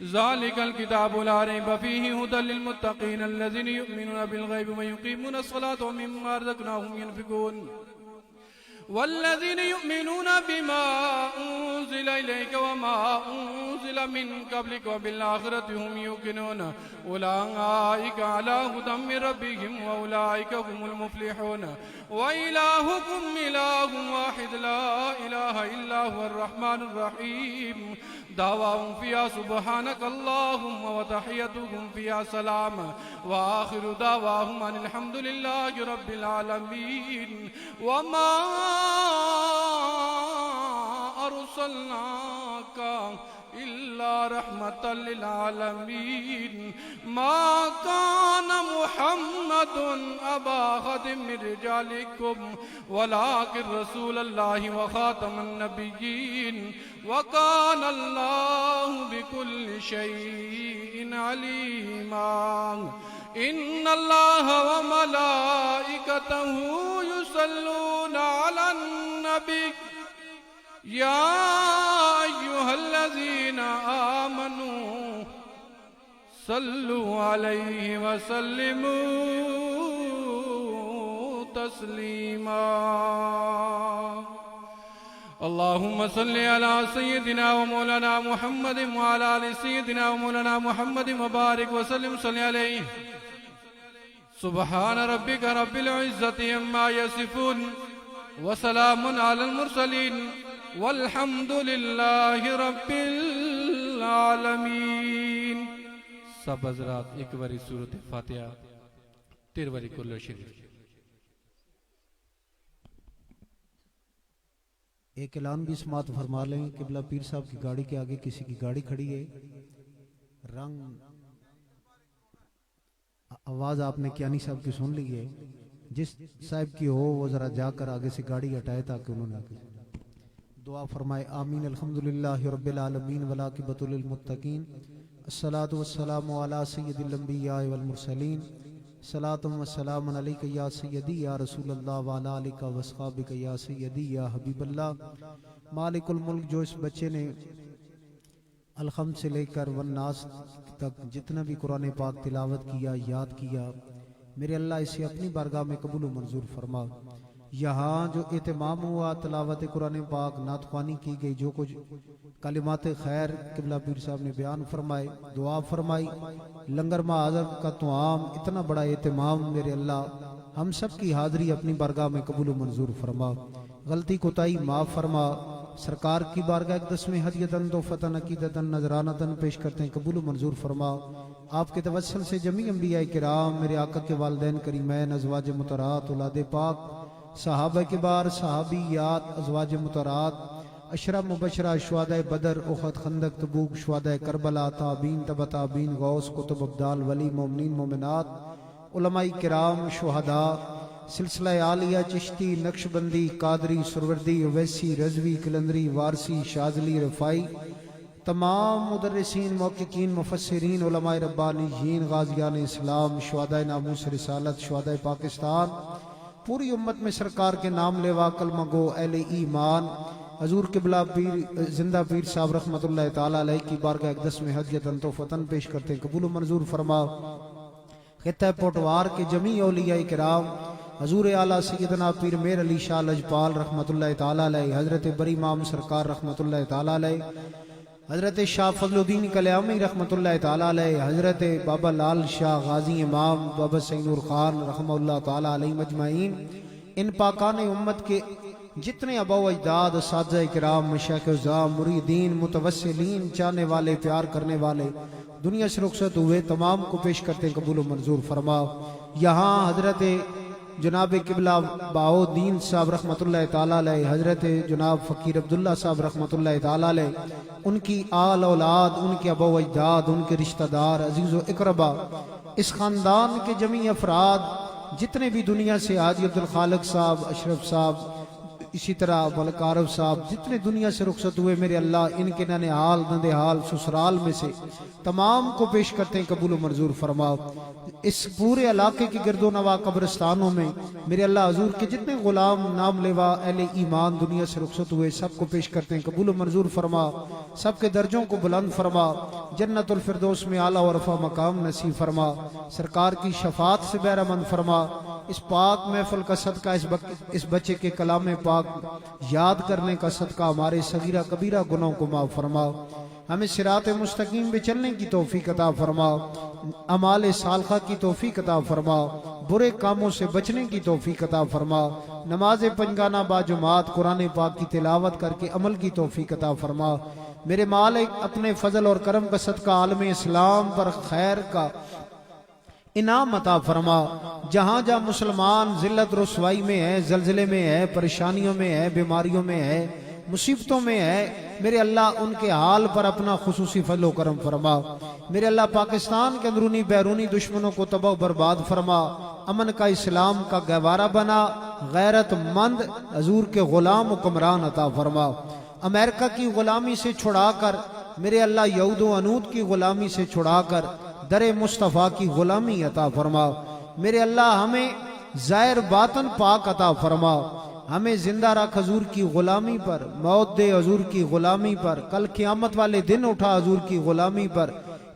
ذلك الكتاب لا ريب فيه هدى للمتقين الذين يؤمنون بالغيب ويقيمون الصلاة ومما رزقناهم ينفقون والذين يؤمنون بما أنزل إليك وما أنزل من قبلك وبالآخرة هم يوقنون أولئك على هدى من ربهم وأولئك هم المفلحون. وإلهكم إله واحد لا إله إلا هو الرحمن الرحيم دعواهم فيها سبحانك اللهم وتحيتهم فيها سلام وآخر دعواهم أن الحمد لله رب العالمين. وما أرسلناك إلا رحمة للعالمين. ما كان محمد أبا أحد من رجالكم ولكن رسول الله وخاتم النبيين وكان الله بكل شيء عليما. إن الله وملائكته يصلون على النبي يا أيها الذين آمنوا صلوا عليه وسلموا تسليما اللهم صل على سيدنا ومولانا محمد وعلى آل سيدنا ومولانا محمد وبارك وسلم صل عليه سبحان ربك رب العزة عما يصفون وسلام على المرسلين والحمد لله رب العالمين. سب حضرات ایک باری سورۃ فاتحہ 13 باری کل شریف. ایک اعلان بھی سماعت فرما لیں. قبلہ پیر صاحب کی گاڑی کے آگے کسی کی گاڑی کھڑی ہے. رنگ آواز آپ نے کیانی صاحب کی سن لی ہے. جس صاحب کی ہو وہ ذرا جا کر آگے سے گاڑی ہٹائے تاکہ انہوں نے آگے دعا فرمائے. آمین. الحمدللہ رب العالمین والعاقبۃ للمتقین. الصلاۃ والسلام علی سید الانبیاء والمرسلین. صلاۃ و سلام علیک یا سیدی یا رسول اللہ وعلی آلک و اصحابک یا سیدی یا حبیب اللہ. مالک الملک جو اس بچے نے الحمد سے لے کر والناس تک جتنا بھی قرآن پاک تلاوت کیا یاد کیا میرے اللہ اسے اپنی بارگاہ میں قبول و منظور فرما. یہاں جو اہتمام ہوا تلاوت قرآن پاک نعت خوانی کی گئی جو کچھ کلمات خیر قبلہ پیر صاحب نے بیان فرمائے دعا فرمائی لنگر معاذر کا توام اتنا بڑا اہتمام میرے اللہ ہم سب کی حاضری اپنی بارگاہ میں قبول و منظور فرما. غلطی کوتاہی معاف فرما. سرکار کی بارگاہ اقدس میں ہدیتاً توفتاً عقیدتاً نذرانتاً پیش کرتے ہیں قبول و منظور فرما. آپ کے توسل سے جمیع انبیاء کرام میرے آقا کے والدین کریمین ازواج مطہرات اولاد پاک صحابہ کبار صحابیات ازواج مطہرات اشرا مبشرہ شہداء بدر احد خندق تبوک شہداء کربلا تابعین تبع تابعین غوث کتب ابدال ولی مومنین مومنات علماء کرام شہداء سلسلہ عالیہ چشتی نقشبندی قادری سروردی اویسی رضوی کلندری وارسی شاذلی رفائی تمام مدرسین محققین مفسرین علماء ربانیین غازیان اسلام شہداء ناموس رسالت شہداء پاکستان پوری امت میں سرکار کے نام لیوا کلمہ گو اہل ایمان حضور قبلہ پیر زندہ پیر صاحب رحمت اللہ تعالیٰ علیہ کی بارگاہ اقدس میں ہدیتاً توفتاً پیش کرتے ہیں قبول و منظور فرما. خطہ پوٹوار کے جمیع اولیاء کرام حضور اعلیٰ سیدنا پیر میر علی شاہ لجپال رحمت اللہ تعالیٰ علیہ حضرت بری امام سرکار رحمت اللہ تعالیٰ علیہ حضرت شاہ فضل الدین کلیامی رحمت اللہ تعالیٰ علیہ حضرت بابا لال شاہ غازی امام بابا سینور خان رحمہ اللہ تعالیٰ علیہ مجمعین ان پاکان امت کے جتنے آبا و اجداد اساتذہ کرام مشایخ اعظام مریدین متوسلین چاہنے والے پیار کرنے والے دنیا سے رخصت ہوئے تمام کو پیش کرتے ہیں قبول و منظور فرما. یہاں حضرت جناب قبلہ باؤدین صاحب رحمت اللہ تعالیٰ علیہ حضرت جناب فقیر عبداللہ صاحب رحمت اللہ تعالیٰ علیہ ان کی آل اولاد ان کے آبا و اجداد ان کے رشتہ دار عزیز و اقربا اس خاندان کے جمیع افراد جتنے بھی دنیا سے حاجی عبدالخالق صاحب اشرف صاحب اسی طرح ملکارف صاحب جتنے دنیا سے رخصت ہوئے میرے اللہ ان کے ننہال نندہال سسرال میں سے تمام کو پیش کرتے ہیں قبول و منظور فرما. اس پورے علاقے کی گرد و نواح قبرستانوں میں میرے اللہ حضور کے جتنے غلام نام لیوا اہل ایمان دنیا سے رخصت ہوئے سب کو پیش کرتے ہیں قبول و منظور فرما. سب کے درجوں کو بلند فرما. جنت الفردوس میں اعلیٰ و رفع مقام نصیب فرما. سرکار کی شفاعت سے بہرمند فرما. اس پاک محفل کا صدقہ اس بچے کے کلام پاک یاد کرنے کا صدقہ ہمارے صغیرہ کبیرہ گناہوں کو معاف فرما. ہمیں صراط مستقیم پہ چلنے کی توفیق عطا فرما. اعمال صالحہ کی توفیق عطا فرما. برے کاموں سے بچنے کی توفیق عطا فرما. نماز پنجگانہ با جماعت قرآن پاک کی تلاوت کر کے عمل کی توفیق عطا فرما. میرے مالک اپنے فضل اور کرم کا صدقہ عالم اسلام پر خیر کا انعام عطا فرما. جہاں جہاں مسلمان ذلت رسوائی میں ہے زلزلے میں ہے پریشانیوں میں ہے بیماریوں میں ہے مصیبتوں میں ہے میرے اللہ ان کے حال پر اپنا خصوصی فضل و کرم فرما. میرے اللہ پاکستان کے اندرونی بیرونی دشمنوں کو تباہ و برباد فرما. امن کا اسلام کا گہوارہ بنا. غیرت مند حضور کے غلام حکمران عطا فرما. امریکہ کی غلامی سے چھڑا کر میرے اللہ یہود و انود کی غلامی سے چھڑا کر در مصطفیٰ کی غلامی عطا فرما. میرے اللہ ہمیں ظاہر باطن پاک عطا فرما. ہمیں زندہ رکھ حضور کی غلامی پر. موت دے حضور کی غلامی پر. کل قیامت والے دن اٹھا حضور کی غلامی پر.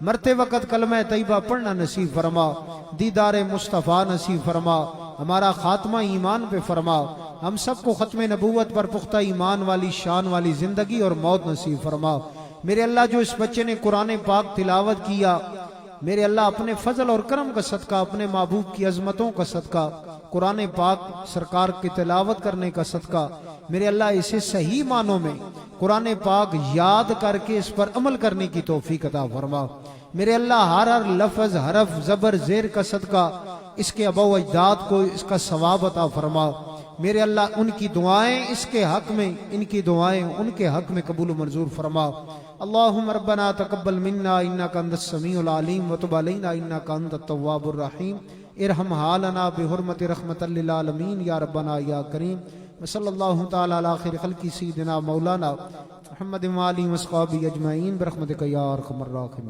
مرتے وقت کلمہ طیبہ پڑھنا نصیب فرما. دیدار مصطفیٰ نصیب فرما. ہمارا خاتمہ ایمان پہ فرما، ہم سب کو ختم نبوت پر پختہ ایمان والی شان والی زندگی اور موت نصیب فرما۔ میرے اللہ جو اس بچے نے قرآن پاک تلاوت کیا، میرے اللہ اپنے فضل اور کرم کا صدقہ، اپنے محبوب کی عظمتوں کا صدقہ، قرآن پاک سرکار کی تلاوت کرنے کا صدقہ، میرے اللہ اسے صحیح معنوں میں قرآن پاک یاد کر کے اس پر عمل کرنے کی توفیق عطا فرما۔ میرے اللہ ہر لفظ حرف زبر زیر کا صدقہ اس کے ابا و اجداد کو اس کا ثواب عطا فرما۔ میرے اللہ ان کی دعائیں اس کے حق میں، ان کی دعائیں ان کے حق میں قبول و منظور فرما۔ اللہم ربنا تقبل منا انکا انت السمیع العلیم وتب علینا انکا انت التواب الرحیم، ارحم حالنا بحرمت رحمت للعالمین یا ربنا یا کریم۔ وصلی اللہ تعالی علی خیر خلقی سیدنا مولانا محمد و آلہ و اصحابہ اجمعین برحمتک یا ارحم الراحمین۔